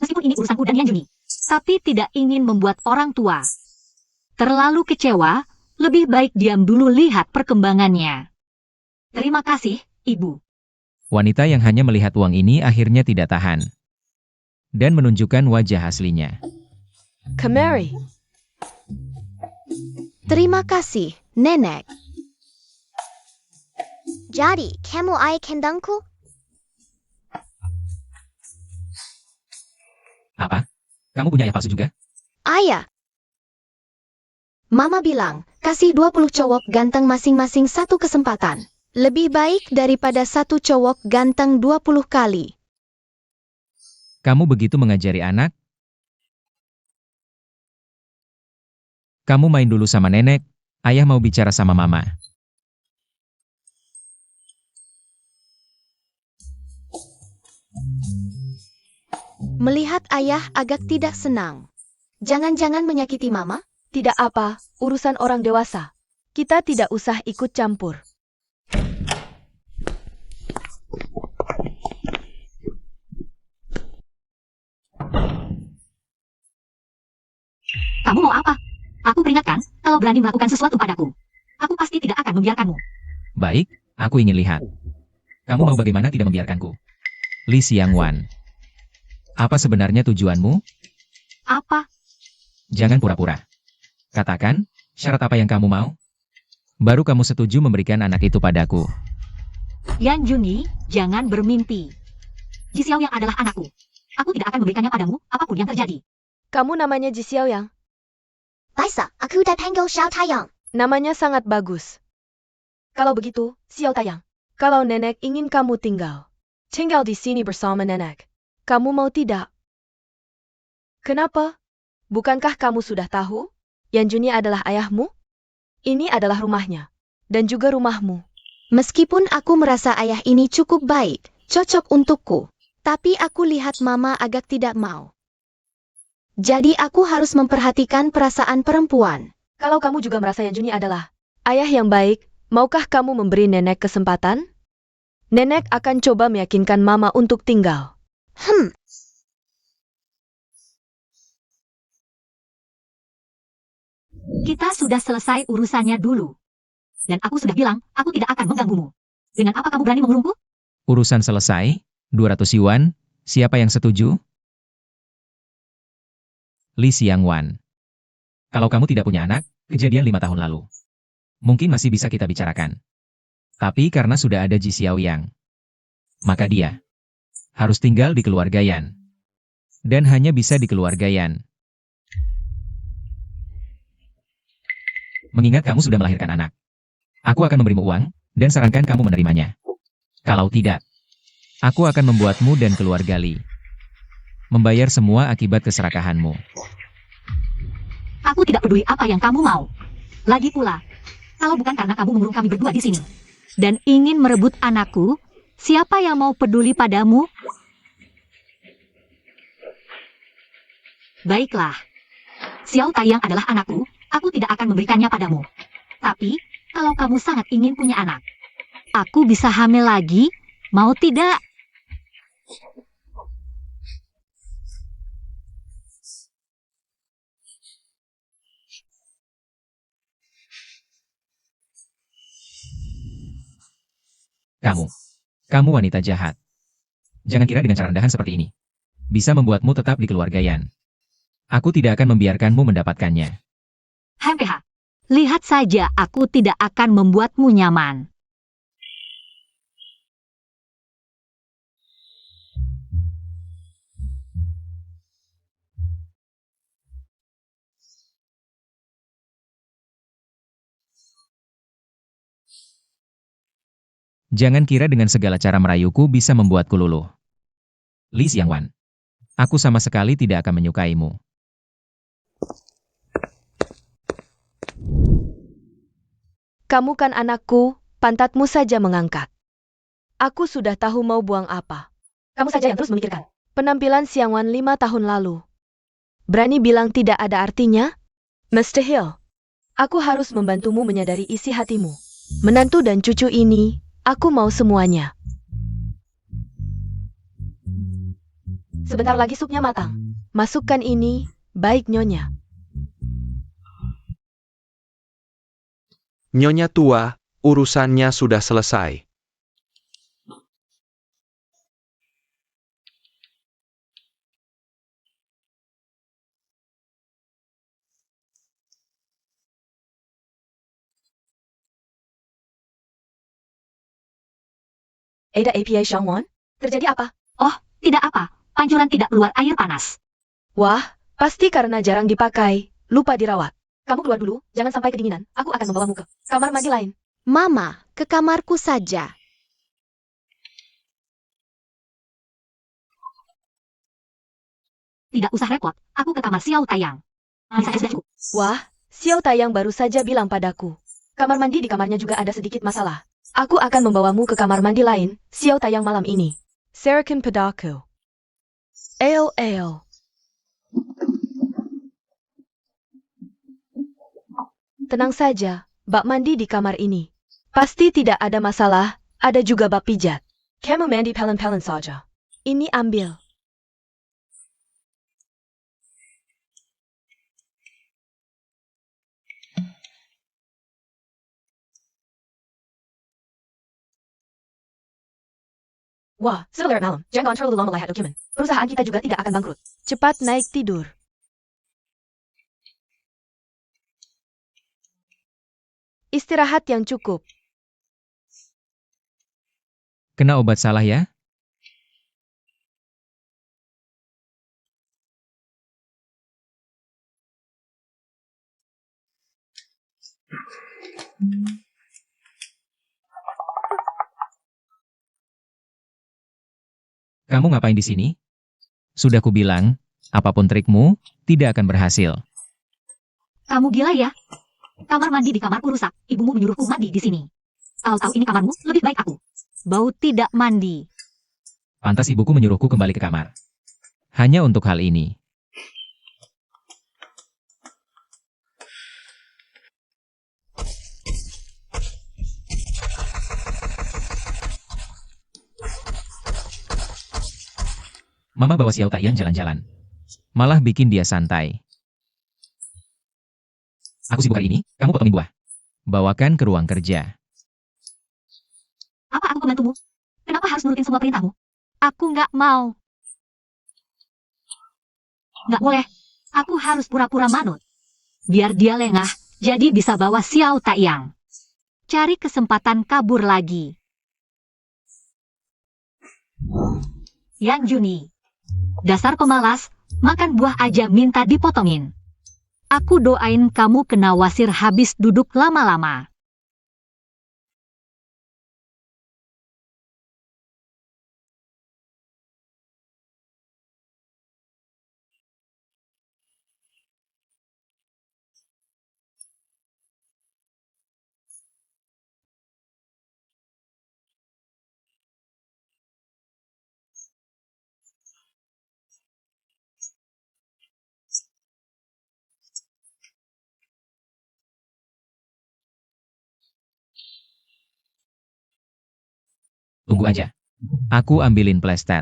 Meskipun ini urusanku dan Yan Juni, tapi tidak ingin membuat orang tua terlalu kecewa, lebih baik diam dulu lihat perkembangannya. Terima kasih, Ibu. Wanita yang hanya melihat uang ini akhirnya tidak tahan. Dan menunjukkan wajah aslinya. Kemari. Terima kasih, Nenek. Jadi, kamu ayah kandungku? Apa? Kamu punya ayah palsu juga? Ayah. Mama bilang, kasih 20 cowok ganteng masing-masing satu kesempatan. Lebih baik daripada satu cowok ganteng 20 kali. Kamu begitu mengajari anak? Kamu main dulu sama nenek, ayah mau bicara sama mama. Melihat ayah agak tidak senang. Jangan-jangan menyakiti mama? Tidak apa, urusan orang dewasa. Kita tidak usah ikut campur. Kamu mau apa? Aku peringatkan, kalau berani melakukan sesuatu padaku, aku pasti tidak akan membiarkanmu. Baik, aku ingin lihat. Kamu mau bagaimana tidak membiarkanku? Li Xiangwan. Apa sebenarnya tujuanmu? Apa? Jangan pura-pura. Katakan, syarat apa yang kamu mau? Baru kamu setuju memberikan anak itu padaku. Yan Juni, jangan bermimpi. Ji Xiaoyang adalah anakku. Aku tidak akan memberikannya padamu, apapun yang terjadi. Kamu namanya Ji Xiaoyang. Baisa, aku dipanggil Xiao Taiyang. Namanya sangat bagus. Kalau begitu, Xiao Taiyang, kalau nenek ingin kamu tinggal di sini bersama nenek. Kamu mau tidak? Kenapa? Bukankah kamu sudah tahu? Yan Juni adalah ayahmu? Ini adalah rumahnya. Dan juga rumahmu. Meskipun aku merasa ayah ini cukup baik, cocok untukku. Tapi aku lihat Mama agak tidak mau. Jadi aku harus memperhatikan perasaan perempuan. Kalau kamu juga merasa Yanjuni adalah ayah yang baik, maukah kamu memberi nenek kesempatan? Nenek akan coba meyakinkan Mama untuk tinggal. Kita sudah selesai urusannya dulu. Dan aku sudah bilang, aku tidak akan mengganggumu. Dengan apa kamu berani mengurungku? Urusan selesai, 200 yuan, siapa yang setuju? Li Xiangwan. Kalau kamu tidak punya anak, kejadian 5 tahun lalu. Mungkin masih bisa kita bicarakan. Tapi karena sudah ada Ji Xiaoyang, maka dia harus tinggal di keluarga Yan. Dan hanya bisa di keluarga Yan. Mengingat kamu sudah melahirkan anak, aku akan memberimu uang, dan sarankan kamu menerimanya. Kalau tidak, aku akan membuatmu dan keluarga Li membayar semua akibat keserakahanmu. Aku tidak peduli apa yang kamu mau. Lagi pula, kalau bukan karena kamu mengurung kami berdua di sini, dan ingin merebut anakku, siapa yang mau peduli padamu? Baiklah, Xiao Taiyang adalah anakku, aku tidak akan memberikannya padamu. Tapi, kalau kamu sangat ingin punya anak, aku bisa hamil lagi, mau tidak? Kamu wanita jahat. Jangan kira dengan cara rendahan seperti ini bisa membuatmu tetap di keluarga Yan. Aku tidak akan membiarkanmu mendapatkannya. HMPH, lihat saja aku tidak akan membuatmu nyaman. Jangan kira dengan segala cara merayuku bisa membuatku luluh. Li Xiangwan, aku sama sekali tidak akan menyukaimu. Kamu kan anakku, pantatmu saja mengangkat. Aku sudah tahu mau buang apa. Kamu saja yang terus memikirkan. Penampilan Xiangwan 5 tahun lalu. Berani bilang tidak ada artinya? Mr. Hill, aku harus membantumu menyadari isi hatimu. Menantu dan cucu ini, aku mau semuanya. Sebentar lagi supnya matang. Masukkan ini, baik Nyonya. Nyonya tua, urusannya sudah selesai. Ada APA Xiangwan? Terjadi apa? Oh, tidak apa. Pancuran tidak keluar air panas. Wah, pasti karena jarang dipakai, lupa dirawat. Kamu keluar dulu, jangan sampai kedinginan. Aku akan membawamu ke kamar mandi lain. Mama, ke kamarku saja. Tidak usah repot, aku ke kamar Xiao Taiyang. Saya sudah cukup. Wah, Xiao Taiyang baru saja bilang padaku. Kamar mandi di kamarnya juga ada sedikit masalah. Aku akan membawamu ke kamar mandi lain, Xiao Taiyang malam ini. Sarakin padaku. Ale. Tenang saja, bak mandi di kamar ini. Pasti tidak ada masalah, ada juga bak pijat. Kamu mandi pelan-pelan saja. Ini ambil. Wah, sudah larut malam. Jangan terlalu lama melihat dokumen. Perusahaan kita juga tidak akan bangkrut. Cepat naik tidur. Istirahat yang cukup. Kena obat salah ya? Kamu ngapain di sini? Sudah kubilang, apapun trikmu, tidak akan berhasil. Kamu gila ya? Kamar mandi di kamarku rusak. Ibumu menyuruhku mandi di sini. Tahu-tahu ini kamarmu, lebih baik aku. Bau tidak mandi. Pantas ibuku menyuruhku kembali ke kamar. Hanya untuk hal ini. Mama bawa Xiao Taiyan jalan-jalan. Malah bikin dia santai. Aku sibuk hari ini, kamu potongin buah. Bawakan ke ruang kerja. Apa aku pembantumu? Kenapa harus nurutin semua perintahmu? Aku nggak mau. Nggak boleh. Aku harus pura-pura manut. Biar dia lengah, jadi bisa bawa Xiao Taiyang. Cari kesempatan kabur lagi. Yan Juni. Dasar pemalas, makan buah aja minta dipotongin. Aku doain kamu kena wasir habis duduk lama-lama. Tunggu aja. Aku ambilin plester.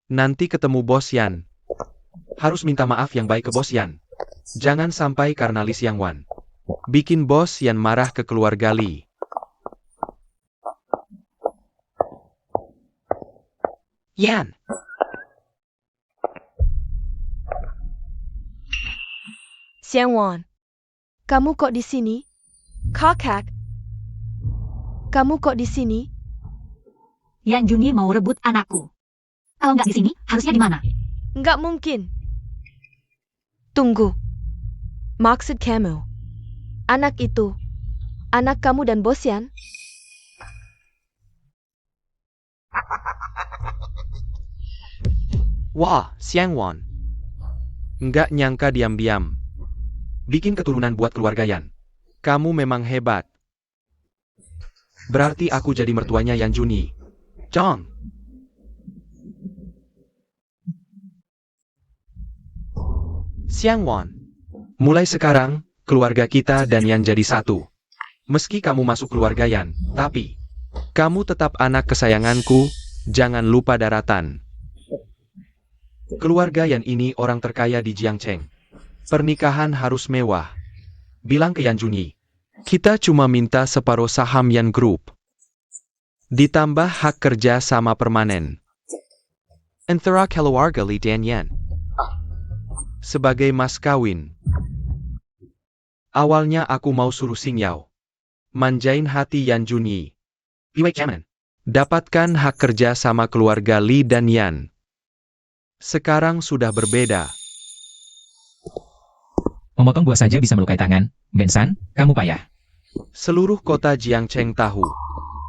Nanti ketemu Bos Yan. Harus minta maaf yang baik ke Bos Yan. Jangan sampai karena Li Xiangwan bikin Bos Yan marah ke keluarga Li. Yan. Xiangwan, kamu kok di sini? Kakak, kamu kok di sini? Yan Juni mau rebut anakku. Kalau nggak di sini, harusnya di mana? Nggak mungkin. Tunggu. Maksud kamu, anak itu, anak kamu dan Bos Yan? Wah, Xiangwan. Nggak nyangka diam-diam bikin keturunan buat keluarga Yan. Kamu memang hebat. Berarti aku jadi mertuanya Yan Juni. Chong. Xiangwan. Mulai sekarang, keluarga kita dan Yan jadi satu. Meski kamu masuk keluarga Yan, tapi kamu tetap anak kesayanganku, jangan lupa daratan. Keluarga Yan ini orang terkaya di Jiangcheng. Pernikahan harus mewah. Bilang ke Yan Juni. Kita cuma minta separuh saham Yan Group. Ditambah hak kerja sama permanen. Antara keluarga Li dan Yan. Sebagai mas kawin. Awalnya aku mau suruh Xing Yao manjain hati Yan Juni. Dapatkan hak kerja sama keluarga Li dan Yan. Sekarang sudah berbeda. Memotong buah saja bisa melukai tangan. Bensan, kamu payah. Seluruh kota Jiangcheng tahu.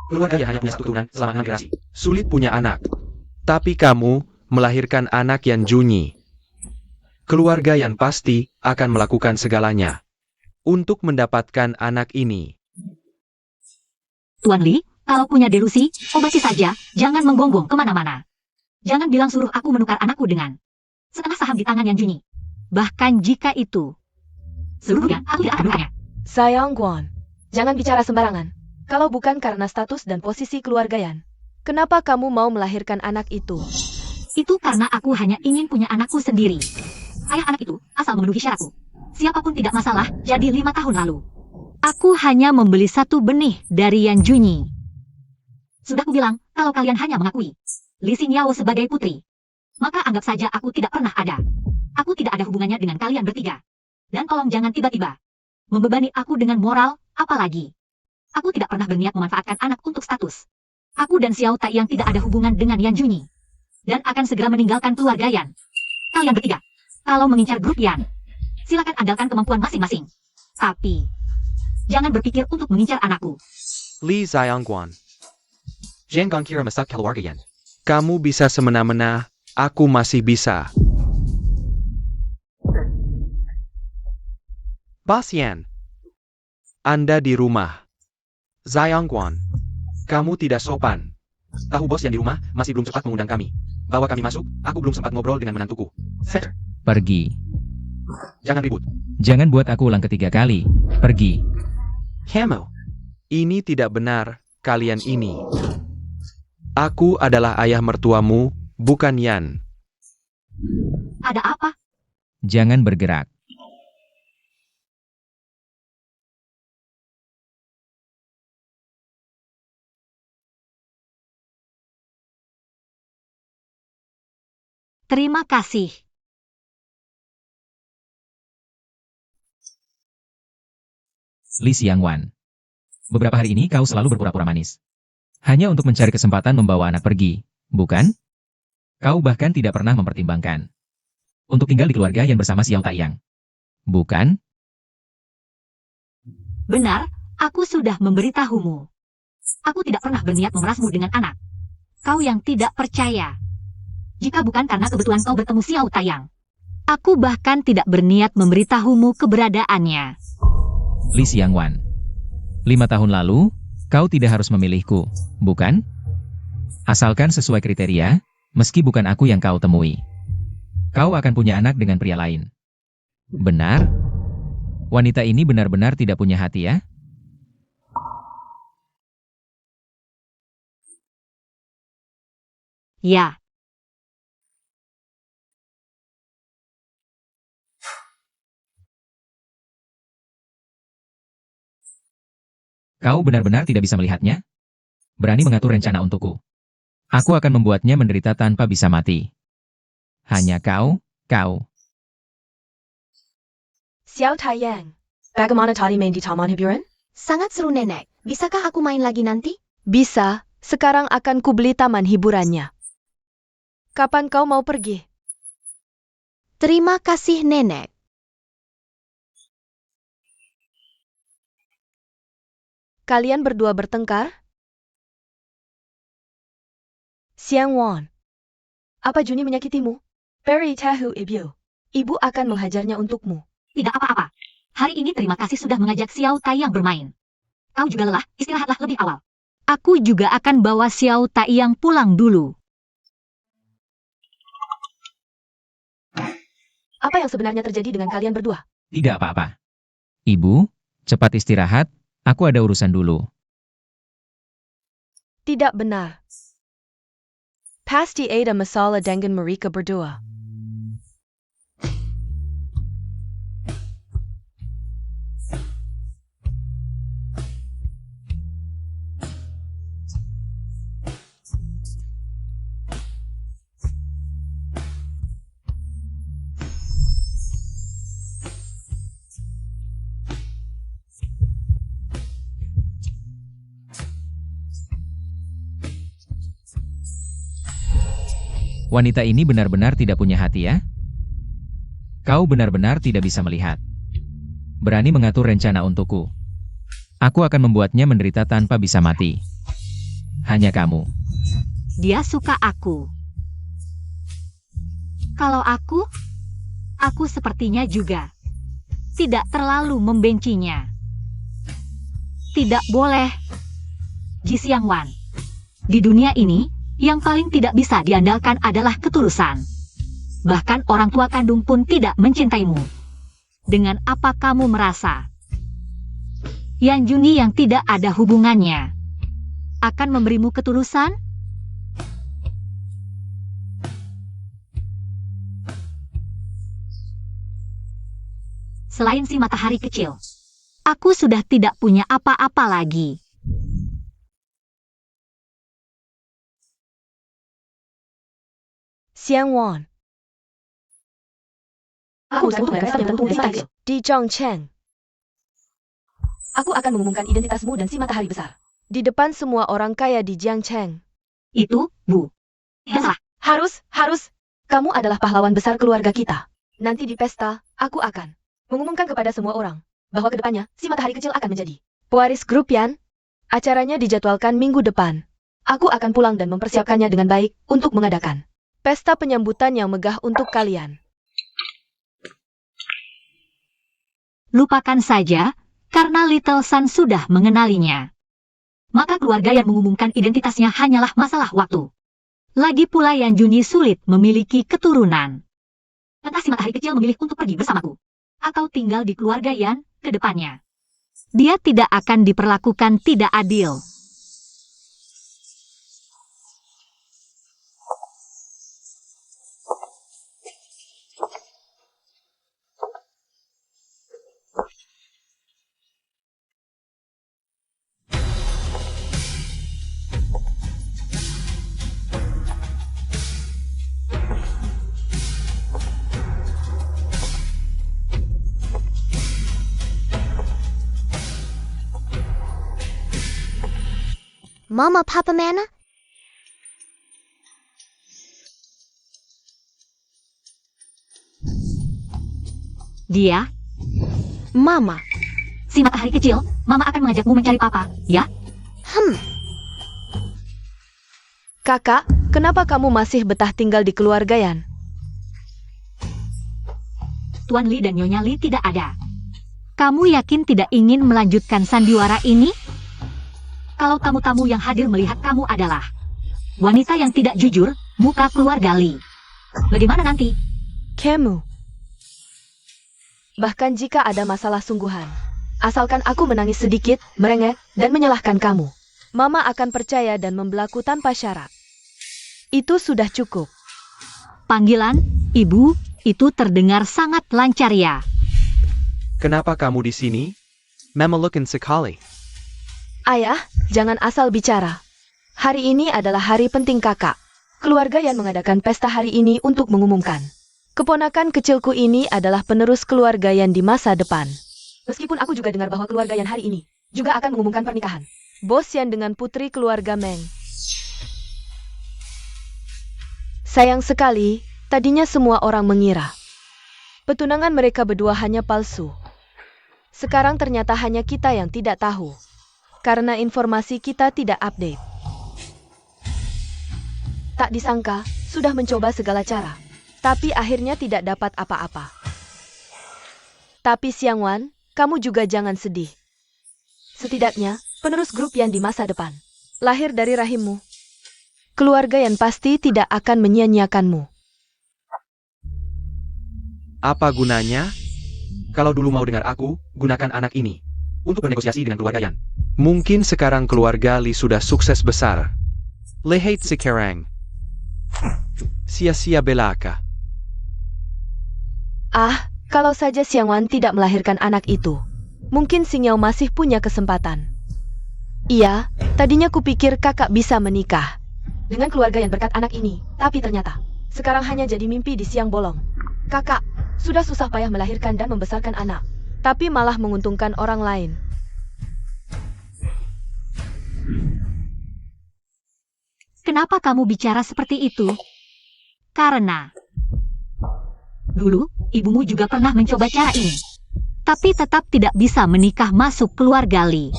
Keluarga yang hanya punya satu keturunan selama 6 generasi. Sulit punya anak. Tapi kamu melahirkan anak Yan Juni. Keluarga Yan pasti akan melakukan segalanya untuk mendapatkan anak ini. Tuan Li, kalau punya delusi, obati saja, jangan menggonggong kemana-mana. Jangan bilang suruh aku menukar anakku dengan setengah saham di tangan Yan Juni. Bahkan jika itu seluruhnya, aku tidak akan menukarnya. Xiangwan, jangan bicara sembarangan. Kalau bukan karena status dan posisi keluarga Yan, kenapa kamu mau melahirkan anak itu? Itu karena aku hanya ingin punya anakku sendiri. Ayah anak itu asal memenuhi syaratku. Siapapun tidak masalah, jadi 5 tahun lalu. Aku hanya membeli 1 benih dari Yan Juni. Sudah kubilang, kalau kalian hanya mengakui Li Xingyao sebagai putri, maka anggap saja aku tidak pernah ada. Aku tidak ada hubungannya dengan kalian bertiga. Dan tolong jangan tiba-tiba membebani aku dengan moral, apalagi. Aku tidak pernah berniat memanfaatkan anak untuk status. Aku dan Xiao Taiyang tidak ada hubungan dengan Yan Juni. Dan akan segera meninggalkan keluarga Yan. Kalian bertiga, kalau mengincar grup Yan, silakan andalkan kemampuan masing-masing. Tapi, jangan berpikir untuk mengincar anakku. Li Xiangwan. Jangan kira masak keluarga Yan. Kamu bisa semena-mena, aku masih bisa. Bos Yan. Anda di rumah. Zayangguan. Kamu tidak sopan. Tahu bos yang di rumah masih belum cepat mengundang kami. Bawa kami masuk, aku belum sempat ngobrol dengan menantuku. Sir, Pergi. jangan ribut. Jangan buat aku ulang ketiga kali. Pergi. Kamu. Ini tidak benar, kalian ini. Aku adalah ayah mertuamu, bukan Yan. Ada apa? Jangan bergerak. Terima kasih. Li Xiangwan. Beberapa hari ini kau selalu berpura-pura manis. Hanya untuk mencari kesempatan membawa anak pergi, bukan? Kau bahkan tidak pernah mempertimbangkan untuk tinggal di keluarga yang bersama Xiao Taiyang. Bukan? Benar, aku sudah memberitahumu. Aku tidak pernah berniat memerasmu dengan anak. Kau yang tidak percaya. Jika bukan karena kebetulan kau bertemu Xiao Taiyang. Aku bahkan tidak berniat memberitahumu keberadaannya. Li Xiangwan. 5 tahun lalu, kau tidak harus memilihku, bukan? Asalkan sesuai kriteria, meski bukan aku yang kau temui. Kau akan punya anak dengan pria lain. Benar? Wanita ini benar-benar tidak punya hati ya? Ya, Kau benar-benar tidak bisa melihatnya? Berani mengatur rencana untukku. Aku akan membuatnya menderita tanpa bisa mati. Hanya kau. Xiao Taiyang. Bagaimana tadi main di taman hiburan? Sangat seru nenek. Bisakah aku main lagi nanti? Bisa, sekarang akan kubeli taman hiburannya. Kapan kau mau pergi? Terima kasih nenek. Kalian berdua bertengkar? Xiangwan. Apa Juni menyakitimu? Peri tahu ibu. Ibu akan menghajarnya untukmu. tidak apa-apa. Hari ini terima kasih sudah mengajak Xiao Taiyang bermain. Kau juga lelah, istirahatlah lebih awal. Aku juga akan bawa Xiao Taiyang pulang dulu. Apa yang sebenarnya terjadi dengan kalian berdua? Tidak apa-apa. Ibu, cepat istirahat. Aku ada urusan dulu. Tidak benar. Pasti ada masalah dengan mereka berdua. Wanita ini benar-benar tidak punya hati ya? Kau benar-benar tidak bisa melihat. Berani mengatur rencana untukku. Aku akan membuatnya menderita tanpa bisa mati. Hanya kamu. Dia suka aku. Kalau aku sepertinya juga tidak terlalu membencinya. Tidak boleh. Ji Xiangwan. Di dunia ini, yang paling tidak bisa diandalkan adalah ketulusan. Bahkan orang tua kandung pun tidak mencintaimu. Dengan apa kamu merasa? Yan Juni yang tidak ada hubungannya akan memberimu ketulusan? Selain si matahari kecil, aku sudah tidak punya apa-apa lagi. Xiangwan. Aku untuk mereka tertentu di Zhongcheng. Aku akan mengumumkan identitasmu dan si matahari besar. Di depan semua orang kaya di Jiangcheng. Itu, Bu. Ya, Harus. Kamu adalah pahlawan besar keluarga kita. Nanti di pesta, aku akan mengumumkan kepada semua orang bahwa kedepannya si matahari kecil akan menjadi pewaris grup Yan. Acaranya dijadwalkan minggu depan. Aku akan pulang dan mempersiapkannya dengan baik untuk mengadakan pesta penyambutan yang megah untuk kalian. lupakan saja, karena Little Sun sudah mengenalinya. Maka keluarga yang mengumumkan identitasnya hanyalah masalah waktu. Lagi pula Yan Junyi sulit memiliki keturunan. Entah si matahari kecil memilih untuk pergi bersamaku, atau tinggal di keluarga Yan ke depannya. Dia tidak akan diperlakukan tidak adil. Mama, Papa, Mana? Dia, Mama. si matahari kecil, Mama akan mengajakmu mencari Papa, ya? Kakak, kenapa kamu masih betah tinggal di keluarga Yan? Tuan Li dan Nyonya Li tidak ada. Kamu yakin tidak ingin melanjutkan sandiwara ini? Kalau tamu-tamu yang hadir melihat kamu adalah wanita yang tidak jujur, muka keluarga Li. Bagaimana nanti? Kamu. Bahkan jika ada masalah sungguhan, asalkan aku menangis sedikit, merengek, dan menyalahkan kamu, Mama akan percaya dan membelaku tanpa syarat. Itu sudah cukup. Panggilan, Ibu, itu terdengar sangat lancar ya. Kenapa kamu di sini? Memelukan sekali. Ayah, jangan asal bicara. Hari ini adalah hari penting kakak. Keluarga yang mengadakan pesta hari ini untuk mengumumkan. Keponakan kecilku ini adalah penerus keluarga Yan di masa depan. Meskipun aku juga dengar bahwa keluarga Yan hari ini juga akan mengumumkan pernikahan. Bos Yan dengan putri keluarga Meng. Sayang sekali, tadinya semua orang mengira petunangan mereka berdua hanya palsu. Sekarang ternyata hanya kita yang tidak tahu. Karena informasi kita tidak update. Tak disangka, sudah mencoba segala cara. Tapi akhirnya tidak dapat apa-apa. Tapi Siang Wan, kamu juga jangan sedih. Setidaknya, penerus grup Yan di masa depan lahir dari rahimmu. Keluarga Yan pasti tidak akan menyia-nyiakanmu. Apa gunanya? Kalau dulu mau dengar aku, gunakan anak ini untuk bernegosiasi dengan keluarga Yan. Mungkin sekarang keluarga Li sudah sukses besar. Lihat sekarang. Sia-sia belaka. Ah, kalau saja Siang Wan tidak melahirkan anak itu, mungkin Xing Yao masih punya kesempatan. Iya, tadinya kupikir kakak bisa menikah dengan keluarga yang berkat anak ini, tapi ternyata sekarang hanya jadi mimpi di siang bolong. Kakak, sudah susah payah melahirkan dan membesarkan anak, tapi malah menguntungkan orang lain. Kenapa kamu bicara seperti itu? Karena dulu, ibumu juga pernah mencoba cara ini. Tapi tetap tidak bisa menikah masuk keluarga Li.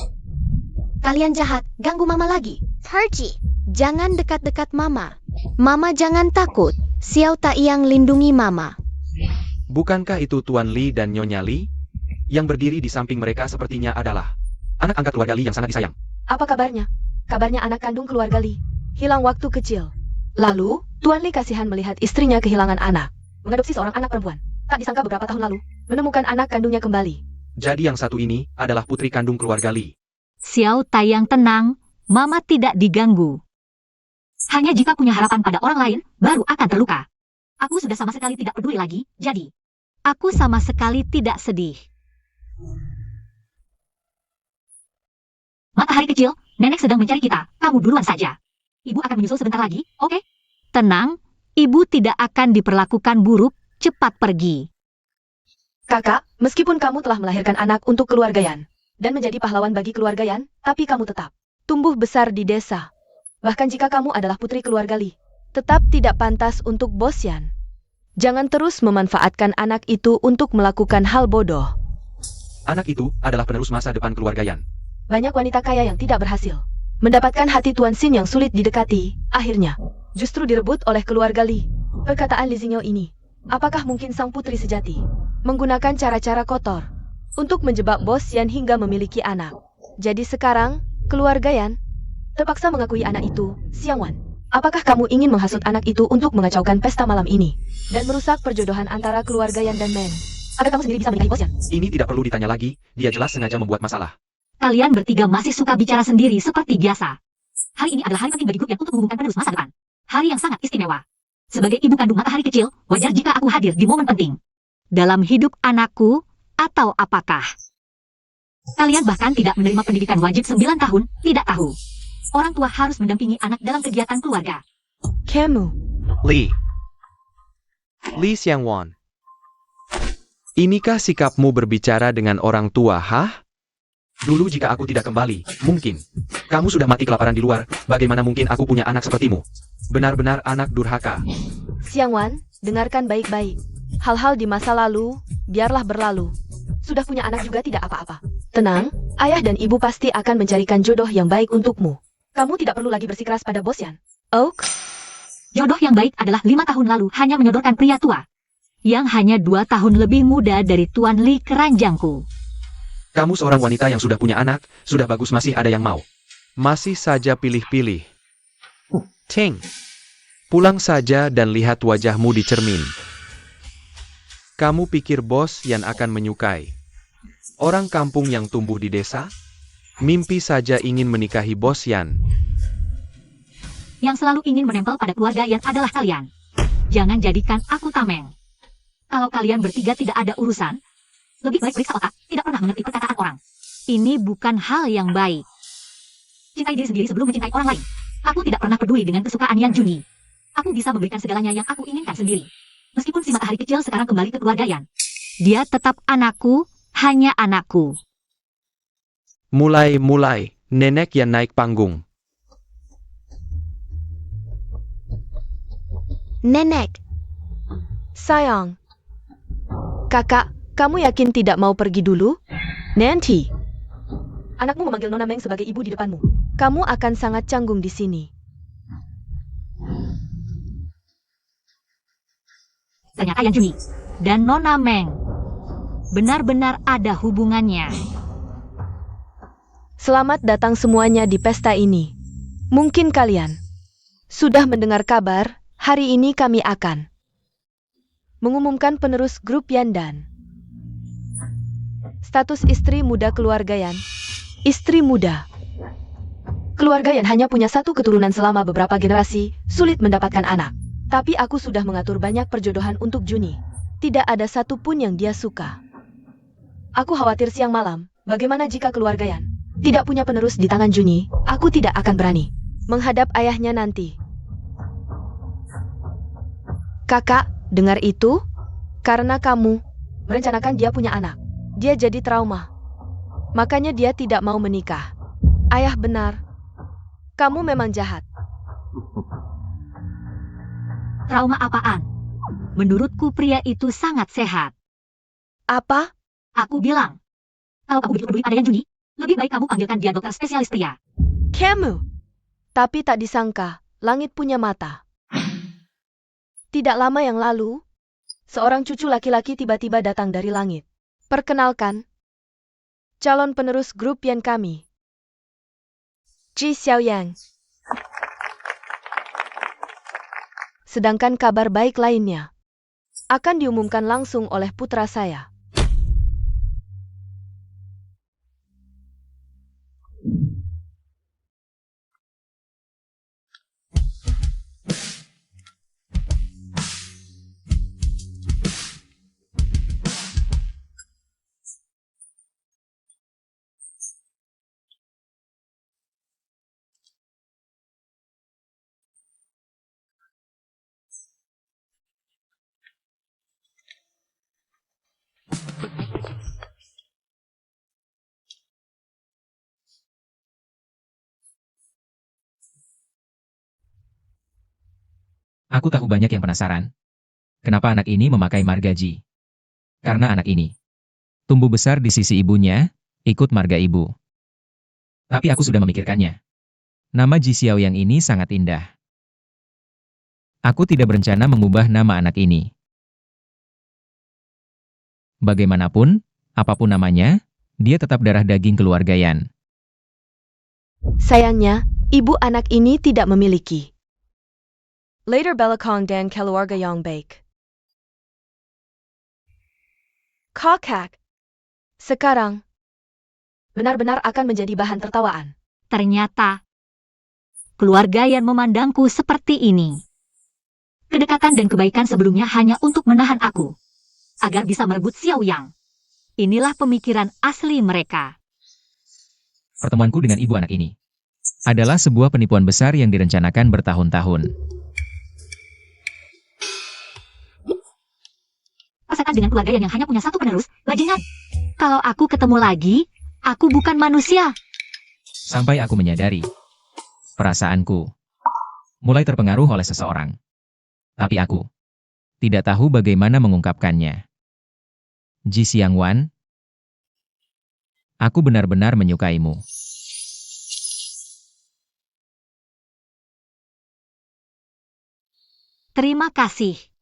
Kalian jahat, ganggu Mama lagi. Pergi. Jangan dekat-dekat Mama. Mama jangan takut. Xiao Taiyang lindungi Mama. Bukankah itu Tuan Li dan Nyonya Li? Yang berdiri di samping mereka sepertinya adalah anak angkat keluarga Li yang sangat disayang. Apa kabarnya? Kabarnya anak kandung keluarga Li hilang waktu kecil. Lalu, Tuan Li kasihan melihat istrinya kehilangan anak. Mengadopsi seorang anak perempuan. Tak disangka beberapa tahun lalu, menemukan anak kandungnya kembali. Jadi yang satu ini adalah putri kandung keluarga Li. Xiao Taiyang tenang, Mama tidak diganggu. Hanya jika punya harapan pada orang lain, baru akan terluka. Aku sudah sama sekali tidak peduli lagi, jadi aku sama sekali tidak sedih. Matahari kecil, nenek sedang mencari kita, kamu duluan saja. Ibu akan menyusul sebentar lagi, oke? Tenang, ibu tidak akan diperlakukan buruk, cepat pergi. Kakak, meskipun kamu telah melahirkan anak untuk keluarga Yan, dan menjadi pahlawan bagi keluarga Yan, tapi kamu tetap tumbuh besar di desa. Bahkan jika kamu adalah putri keluarga Li, tetap tidak pantas untuk Bos Yan. Jangan terus memanfaatkan anak itu untuk melakukan hal bodoh. Anak itu adalah penerus masa depan keluarga Yan. Banyak wanita kaya yang tidak berhasil mendapatkan hati Tuan Xin yang sulit didekati, akhirnya justru direbut oleh keluarga Li. Perkataan Li Xingyao ini, apakah mungkin sang putri sejati menggunakan cara-cara kotor untuk menjebak Bos Yan hingga memiliki anak. Jadi sekarang, keluarga Yan terpaksa mengakui anak itu, Xiang Wan. Apakah kamu ingin menghasut anak itu untuk mengacaukan pesta malam ini dan merusak perjodohan antara keluarga Yan dan Men? Agar kamu sendiri bisa menikahi Bos Yan? Ini tidak perlu ditanya lagi, dia jelas sengaja membuat masalah. Kalian bertiga masih suka bicara sendiri seperti biasa. Hari ini adalah hari penting bagi grup yang untuk mengumumkan penerus masa depan. Hari yang sangat istimewa. Sebagai ibu kandung matahari kecil, wajar jika aku hadir di momen penting. Dalam hidup anakku, atau apakah? Kalian bahkan tidak menerima pendidikan wajib 9 tahun, tidak tahu. Orang tua harus mendampingi anak dalam kegiatan keluarga. Kamu, Lee Xiangwan. Inikah sikapmu berbicara dengan orang tua, hah? Dulu jika aku tidak kembali, mungkin kamu sudah mati kelaparan di luar, bagaimana mungkin aku punya anak sepertimu? Benar-benar anak durhaka. Xiang Wan, dengarkan baik-baik. Hal-hal di masa lalu, biarlah berlalu. Sudah punya anak juga tidak apa-apa. Tenang, ayah dan ibu pasti akan mencarikan jodoh yang baik untukmu. Kamu tidak perlu lagi bersikeras pada Bos Yan. Oak, Jodoh yang baik adalah 5 tahun lalu hanya menyodorkan pria tua. Yang hanya 2 tahun lebih muda dari Tuan Li keranjangku. Kamu seorang wanita yang sudah punya anak, sudah bagus masih ada yang mau. Masih saja pilih-pilih. Ting. Pulang saja dan lihat wajahmu di cermin. Kamu pikir Bos Yan akan menyukai orang kampung yang tumbuh di desa? Mimpi saja ingin menikahi Bos Yan. Yang selalu ingin menempel pada keluarga yang adalah kalian. Jangan jadikan aku tameng. Kalau kalian bertiga tidak ada urusan, lebih baik periksa otak, tidak pernah mengerti perkataan orang. Ini bukan hal yang baik. Cintai diri sendiri sebelum mencintai orang lain. Aku tidak pernah peduli dengan kesukaan Yan Juni. Aku bisa memberikan segalanya yang aku inginkan sendiri. Meskipun si matahari kecil sekarang kembali ke keluarga Yan. Dia tetap anakku, hanya anakku. Mulai, nenek yang naik panggung. Nenek, sayang. Kakak, kamu yakin tidak mau pergi dulu? Nanti. Anakmu memanggil Nona Meng sebagai ibu di depanmu. Kamu akan sangat canggung di sini. Ternyata Yan Juni dan Nona Meng benar-benar ada hubungannya. Selamat datang semuanya di pesta ini. Mungkin kalian sudah mendengar kabar, hari ini kami akan mengumumkan penerus grup Yan dan status istri muda keluarga Yan. Istri muda. Keluarga Yan hanya punya satu keturunan selama beberapa generasi, sulit mendapatkan anak. Tapi aku sudah mengatur banyak perjodohan untuk Juni. Tidak ada satupun yang dia suka. Aku khawatir siang malam, bagaimana jika keluarga Yan tidak punya penerus di tangan Juni? Aku tidak akan berani menghadap ayahnya nanti. Kakak, dengar itu? Karena kamu merencanakan dia punya anak, dia jadi trauma. Makanya dia tidak mau menikah. Ayah benar. Kamu memang jahat. Trauma apaan? Menurutku pria itu sangat sehat. Apa? Aku bilang, kalau kamu begitu peduli pada Yan Juni, lebih baik kamu panggilkan dia dokter spesialis pria. Kamu. Tapi tak disangka, langit punya mata. Tidak lama yang lalu, seorang cucu laki-laki tiba-tiba datang dari langit. Perkenalkan, calon penerus grup Yan kami, Ji Xiaoyang. Sedangkan kabar baik lainnya akan diumumkan langsung oleh putra saya. Aku tahu banyak yang penasaran. Kenapa anak ini memakai marga Ji? Karena anak ini tumbuh besar di sisi ibunya, ikut marga ibu. Tapi aku sudah memikirkannya. Nama Ji Xiaoyang ini sangat indah. Aku tidak berencana mengubah nama anak ini. Bagaimanapun, Apapun namanya, dia tetap darah daging keluarga Yan. Sayangnya, ibu anak ini tidak memiliki. Later belakang dan keluarga yang baik. Kakak. Sekarang, benar-benar akan menjadi bahan tertawaan. Ternyata, keluarga Yan memandangku seperti ini. Kedekatan dan kebaikan sebelumnya hanya untuk menahan aku, agar bisa merebut Xiao Yang. Inilah pemikiran asli mereka. Pertemuanku dengan ibu anak ini adalah sebuah penipuan besar yang direncanakan bertahun-tahun. Pasangan dengan keluarga yang hanya punya satu penerus, bajingan. Kalau aku ketemu lagi, aku bukan manusia. Sampai aku menyadari, perasaanku mulai terpengaruh oleh seseorang. Tapi aku tidak tahu bagaimana mengungkapkannya. Ji Xiangwan, aku benar-benar menyukaimu. Terima kasih.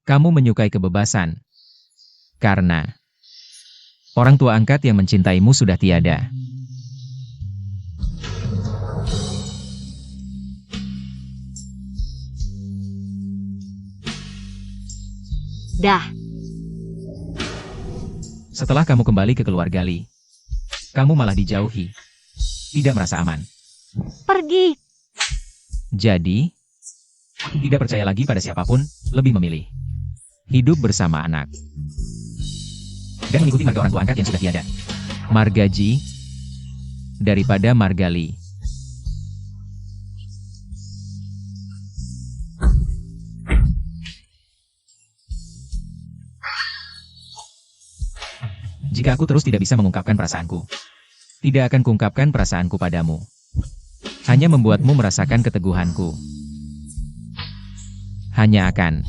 Kamu menyukai kebebasan. Karena orang tua angkat yang mencintaimu sudah tiada. Dah, Setelah kamu kembali ke keluarga Li, kamu malah dijauhi. Tidak merasa aman. pergi. Jadi, tidak percaya lagi pada siapapun, lebih memilih hidup bersama anak dan mengikuti marga orang tua angkat yang sudah tiada. Marga Ji daripada marga Li. Jika aku terus tidak bisa mengungkapkan perasaanku, tidak akan kuungkapkan perasaanku padamu. Hanya membuatmu merasakan keteguhanku. Hanya akan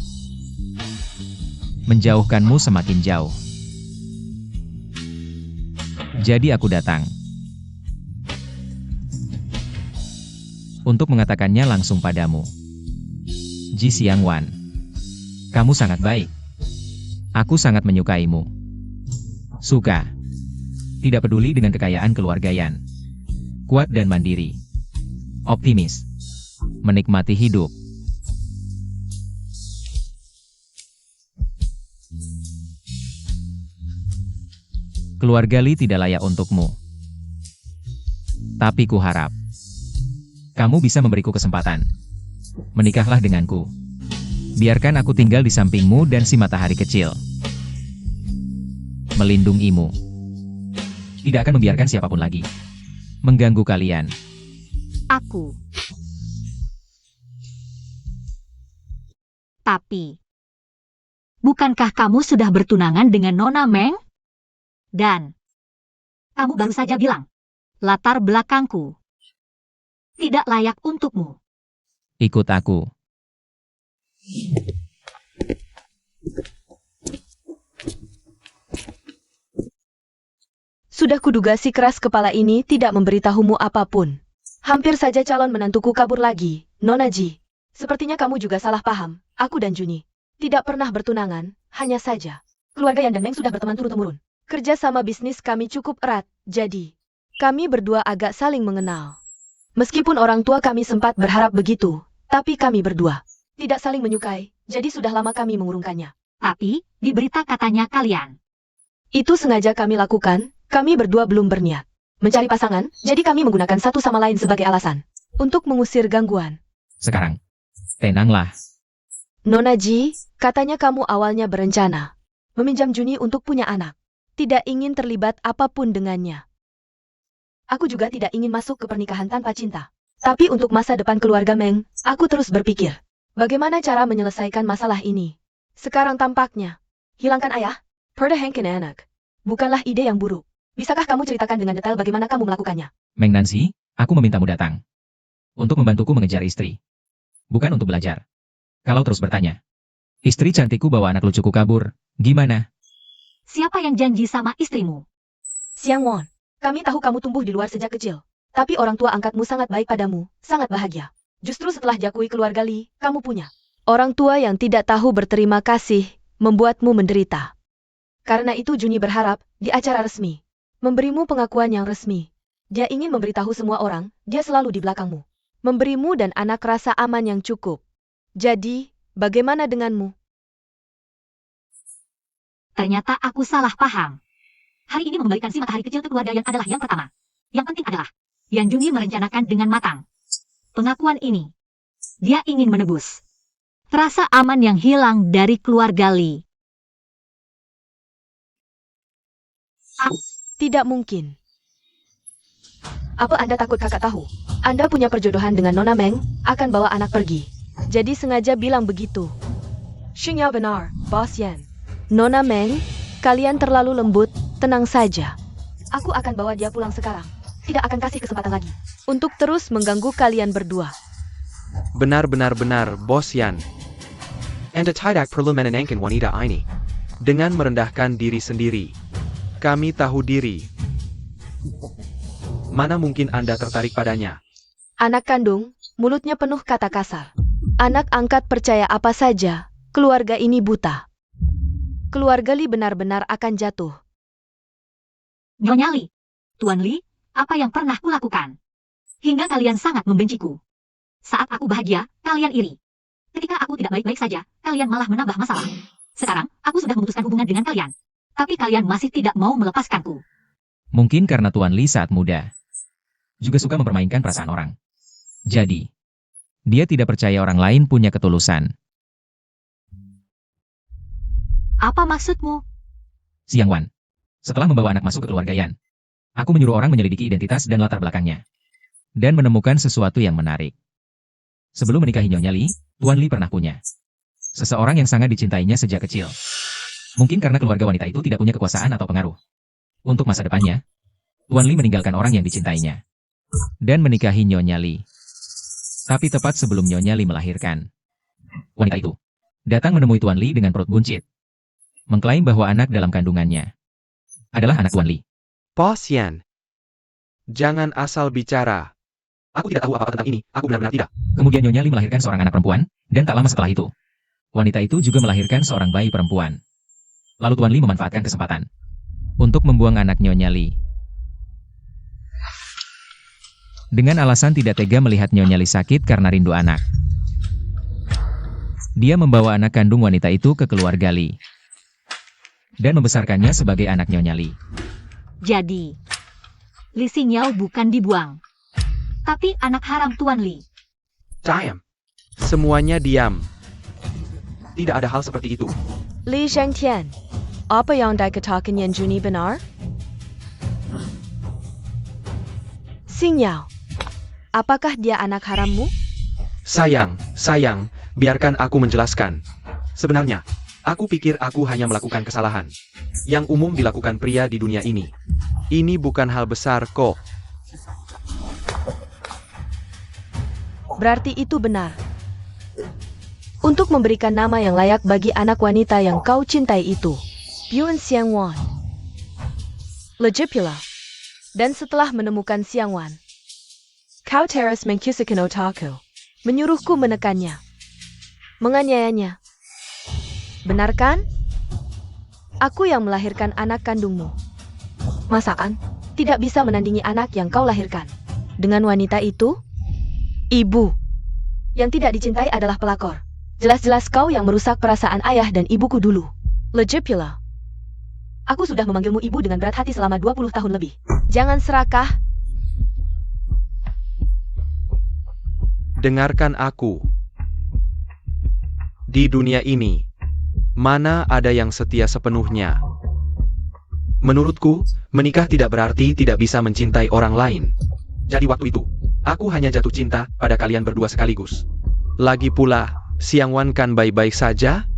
menjauhkanmu semakin jauh. Jadi aku datang untuk mengatakannya langsung padamu. Ji Xiangwan, kamu sangat baik. Aku sangat menyukaimu. Suka. Tidak peduli dengan kekayaan keluarga Yan. Kuat dan mandiri. Optimis. Menikmati hidup. Keluarga Li tidak layak untukmu. Tapi kuharap kamu bisa memberiku kesempatan. Menikahlah denganku. Biarkan aku tinggal di sampingmu dan si matahari kecil. Melindungimu. Tidak akan membiarkan siapapun lagi mengganggu kalian. Aku. Tapi, bukankah kamu sudah bertunangan dengan Nona Meng? Dan, kamu baru saja bilang, latar belakangku tidak layak untukmu. Ikut aku. Sudah kuduga si keras kepala ini tidak memberitahumu apapun. Hampir saja calon menantuku kabur lagi, Nona Ji. Sepertinya kamu juga salah paham. Aku dan Juni tidak pernah bertunangan, hanya saja keluarga Yan dan Meng sudah berteman turun-temurun. Kerja sama bisnis kami cukup erat, jadi kami berdua agak saling mengenal. Meskipun orang tua kami sempat berharap begitu, tapi kami berdua tidak saling menyukai, jadi sudah lama kami mengurungkannya. Tapi, di berita katanya kalian. Itu sengaja kami lakukan, kami berdua belum berniat mencari pasangan, jadi kami menggunakan satu sama lain sebagai alasan untuk mengusir gangguan. Sekarang, tenanglah. Nona Ji, katanya kamu awalnya berencana meminjam Juni untuk punya anak. Tidak ingin terlibat apapun dengannya. Aku juga tidak ingin masuk ke pernikahan tanpa cinta. Tapi untuk masa depan keluarga Meng, aku terus berpikir, bagaimana cara menyelesaikan masalah ini? Sekarang tampaknya, hilangkan ayah, perdahankan anak. Bukanlah ide yang buruk. Bisakah kamu ceritakan dengan detail bagaimana kamu melakukannya? Meng Nancy, aku memintamu datang. Untuk membantuku mengejar istri. Bukan untuk belajar. Kalau terus bertanya. Istri cantikku bawa anak lucuku kabur, gimana? Siapa yang janji sama istrimu? Xiang Wan, kami tahu kamu tumbuh di luar sejak kecil. Tapi orang tua angkatmu sangat baik padamu, sangat bahagia. Justru setelah jakui keluarga Li, kamu punya orang tua yang tidak tahu berterima kasih, membuatmu menderita. Karena itu Juni berharap, di acara resmi, memberimu pengakuan yang resmi. Dia ingin memberitahu semua orang, dia selalu di belakangmu. Memberimu dan anak rasa aman yang cukup. Jadi, bagaimana denganmu? Ternyata aku salah paham. Hari ini mengembalikan si matahari kecil ke keluarga yang adalah yang pertama. Yang penting adalah, yang Juni merencanakan dengan matang. Pengakuan ini, dia ingin menebus rasa aman yang hilang dari keluarga Li. Tidak mungkin. Apa Anda takut kakak tahu? Anda punya perjodohan dengan Nona Meng, akan bawa anak pergi. Jadi sengaja bilang begitu. Xingyao benar, Bos Yan. Nona Meng, kalian terlalu lembut, tenang saja. Aku akan bawa dia pulang sekarang. Tidak akan kasih kesempatan lagi untuk terus mengganggu kalian berdua. Benar-benar, Bos Yan. Anda tidak perlu menenangkan wanita ini. Dengan merendahkan diri sendiri. Kami tahu diri. Mana mungkin Anda tertarik padanya? Anak kandung, mulutnya penuh kata kasar. Anak angkat percaya apa saja, keluarga ini buta. Keluarga Li benar-benar akan jatuh. Nyonya Li, Tuan Li, apa yang pernah kulakukan? Hingga kalian sangat membenciku. Saat aku bahagia, kalian iri. Ketika aku tidak baik-baik saja, kalian malah menambah masalah. Sekarang, aku sudah memutuskan hubungan dengan kalian. Tapi kalian masih tidak mau melepaskanku. Mungkin karena Tuan Li saat muda. Juga suka mempermainkan perasaan orang. Jadi, dia tidak percaya orang lain punya ketulusan. Apa maksudmu? Xiang Wan. Setelah membawa anak masuk ke keluarga Yan, aku menyuruh orang menyelidiki identitas dan latar belakangnya. Dan menemukan sesuatu yang menarik. Sebelum menikahi Nyonya Li, Tuan Li pernah punya seseorang yang sangat dicintainya sejak kecil. Mungkin karena keluarga wanita itu tidak punya kekuasaan atau pengaruh. Untuk masa depannya, Tuan Li meninggalkan orang yang dicintainya. Dan menikahi Nyonya Li. Tapi tepat sebelum Nyonya Li melahirkan, wanita itu datang menemui Tuan Li dengan perut buncit. Mengklaim bahwa anak dalam kandungannya adalah anak Tuan Li. Bos Yan. Jangan asal bicara. Aku tidak tahu apa-apa tentang ini, aku benar-benar tidak. Kemudian Nyonya Li melahirkan seorang anak perempuan, dan tak lama setelah itu, wanita itu juga melahirkan seorang bayi perempuan. Lalu Tuan Li memanfaatkan kesempatan untuk membuang anak Nyonya Li. Dengan alasan tidak tega melihat Nyonya Li sakit karena rindu anak. Dia membawa anak kandung wanita itu ke keluarga Li. Dan membesarkannya sebagai anak Nyonya Li. Jadi, Li Xingyao bukan dibuang, tapi anak haram Tuan Li. Diam. Semuanya diam. Tidak ada hal seperti itu. Li Zhengtian, apa yang dikatakan Yan Juni benar? Xingyao, apakah dia anak harammu? Sayang, biarkan aku menjelaskan. Sebenarnya, aku pikir aku hanya melakukan kesalahan. Yang umum dilakukan pria di dunia ini. Ini bukan hal besar kok. Berarti itu benar. Untuk memberikan nama yang layak bagi anak wanita yang kau cintai itu. Yuan Xiangwan. Legit pula. Dan setelah menemukan Xiangwan, kau teras mengkusikan otakku. Menyuruhku menekannya. Menganiayanya. Benar kan? Aku yang melahirkan anak kandungmu. Masakan, tidak bisa menandingi anak yang kau lahirkan. Dengan wanita itu, ibu. Yang tidak dicintai adalah pelakor. Jelas-jelas kau yang merusak perasaan ayah dan ibuku dulu. Legit pula. Aku sudah memanggilmu ibu dengan berat hati selama 20 tahun lebih. Jangan serakah. Dengarkan aku. Di dunia ini, mana ada yang setia sepenuhnya? Menurutku, menikah tidak berarti tidak bisa mencintai orang lain. Jadi waktu itu, aku hanya jatuh cinta pada kalian berdua sekaligus. Lagi pula, Xiang Wan kan baik-baik saja?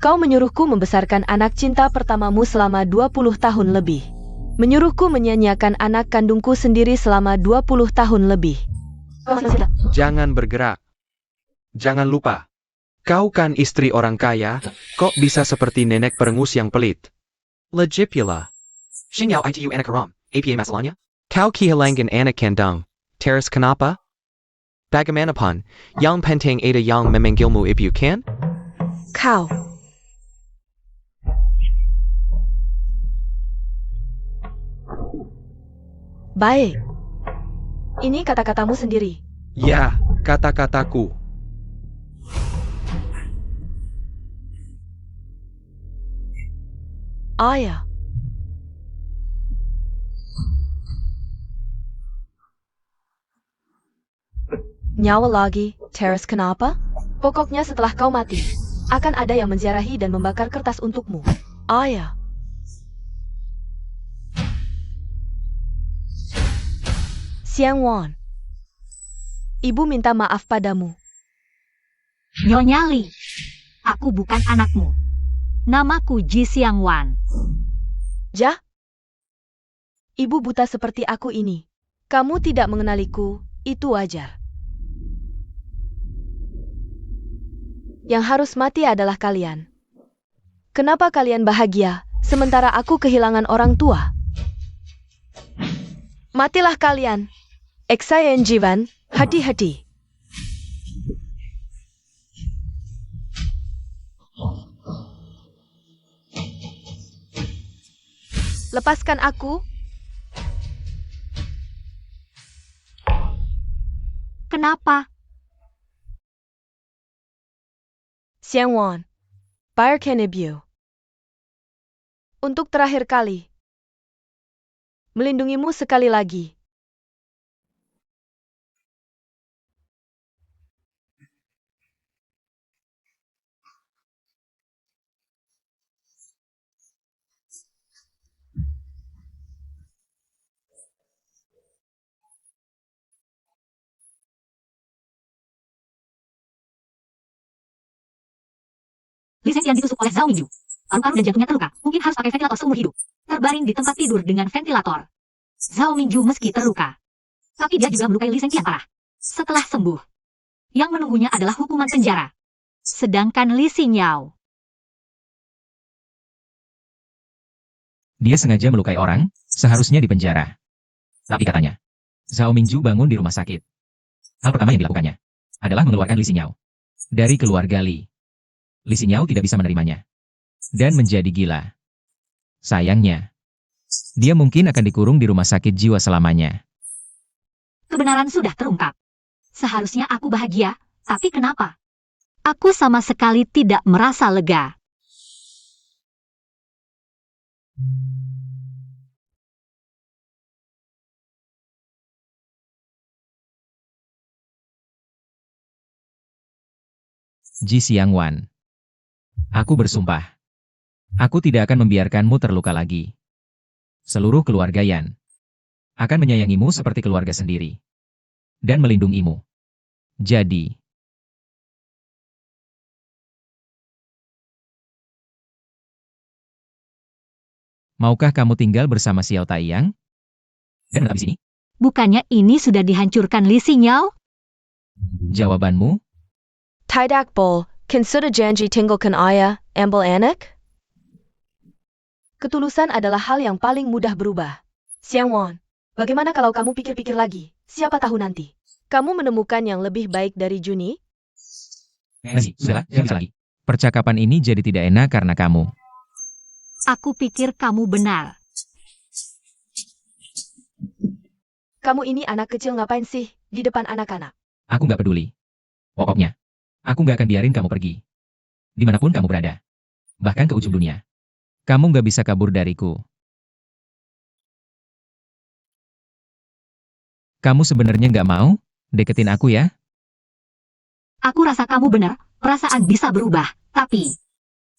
Kau menyuruhku membesarkan anak cinta pertamamu selama 20 tahun lebih. Menyuruhku menyanyiakan anak kandungku sendiri selama 20 tahun lebih. Jangan bergerak. Jangan lupa. Kau kan istri orang kaya, kok bisa seperti nenek perengus yang pelit? Legit pula. Xingyao itu anak haram, apa masalahnya? Kau kehilangan anak kandung. Terus kenapa? Bagaimanapun, yang penting ada yang memanggilmu ibu kan? Kau. Baik. Ini kata-katamu sendiri. Ya, kata-kataku. Ayah. Nyawa lagi, Terus kenapa? Pokoknya setelah kau mati, akan ada yang menziarahi dan membakar kertas untukmu. Ayah. Xiang Wan. Ibu minta maaf padamu. Nyonya Li, aku bukan anakmu. Namaku Ji Xiang Wan. Jah? Ibu buta seperti aku ini. Kamu tidak mengenaliku, itu wajar. Yang harus mati adalah kalian. Kenapa kalian bahagia, sementara aku kehilangan orang tua? Matilah kalian. Eksayen Jivan, hati-hati. Lepaskan aku. Kenapa? Xiang Wan. Biarkan ibu. Untuk terakhir kali. Melindungimu sekali lagi. Li Zhenjian ditusuk oleh Zhao Minju. Paru-paru dan jantungnya terluka, mungkin harus pakai ventilator seumur hidup. Terbaring di tempat tidur dengan ventilator. Zhao Minju meski terluka, tapi dia juga melukai Li Zhenjian parah. Setelah sembuh, yang menunggunya adalah hukuman penjara. Sedangkan Li Xinyao, Dia sengaja melukai orang, seharusnya dipenjara. Tapi katanya, Zhao Mingju bangun di rumah sakit. Hal pertama yang dilakukannya adalah mengeluarkan Li Xinyao dari keluarga Li. Li Xinyao tidak bisa menerimanya dan menjadi gila. Sayangnya, dia mungkin akan dikurung di rumah sakit jiwa selamanya. kebenaran sudah terungkap. Seharusnya aku bahagia, tapi kenapa? Aku sama sekali tidak merasa lega. Ji Xiangwan, aku bersumpah, aku tidak akan membiarkanmu terluka lagi. Seluruh keluarga Yan akan menyayangimu seperti keluarga sendiri dan melindungimu. Jadi, maukah kamu tinggal bersama Xiao Taiyang dan menetap di sini? Bukannya ini sudah dihancurkan Li Xinyao? Jawabanmu, Tidak bol, kan sudah janji tinggalkan ayah, ambil anak? Ketulusan adalah hal yang paling mudah berubah. Xiang Wan, bagaimana kalau kamu pikir-pikir lagi? Siapa tahu nanti kamu menemukan yang lebih baik dari Juni? sudahlah, jangan bisa lagi. Percakapan ini jadi tidak enak karena kamu. Aku pikir kamu benar. Kamu ini anak kecil ngapain sih di depan anak-anak? Aku nggak peduli. Pokoknya, aku nggak akan biarin kamu pergi. Dimanapun kamu berada. Bahkan ke ujung dunia. Kamu nggak bisa kabur dariku. Kamu sebenarnya nggak mau deketin aku ya? Aku rasa kamu benar, perasaan bisa berubah, tapi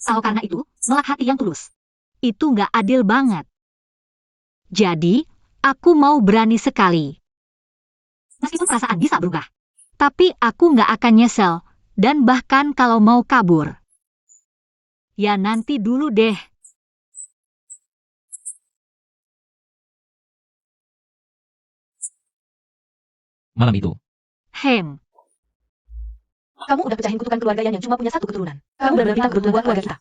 Oh, karena itu, nolak hati yang tulus. Itu nggak adil banget. Jadi, aku mau berani sekali. Meskipun perasaan bisa berubah. Tapi aku nggak akan nyesel. Dan bahkan kalau mau kabur. Ya nanti dulu deh. Malam itu, Kamu udah pecahin kutukan keluarga yang cuma punya satu keturunan. Kamu benar-benar bintang keberuntungan buat keluarga kita.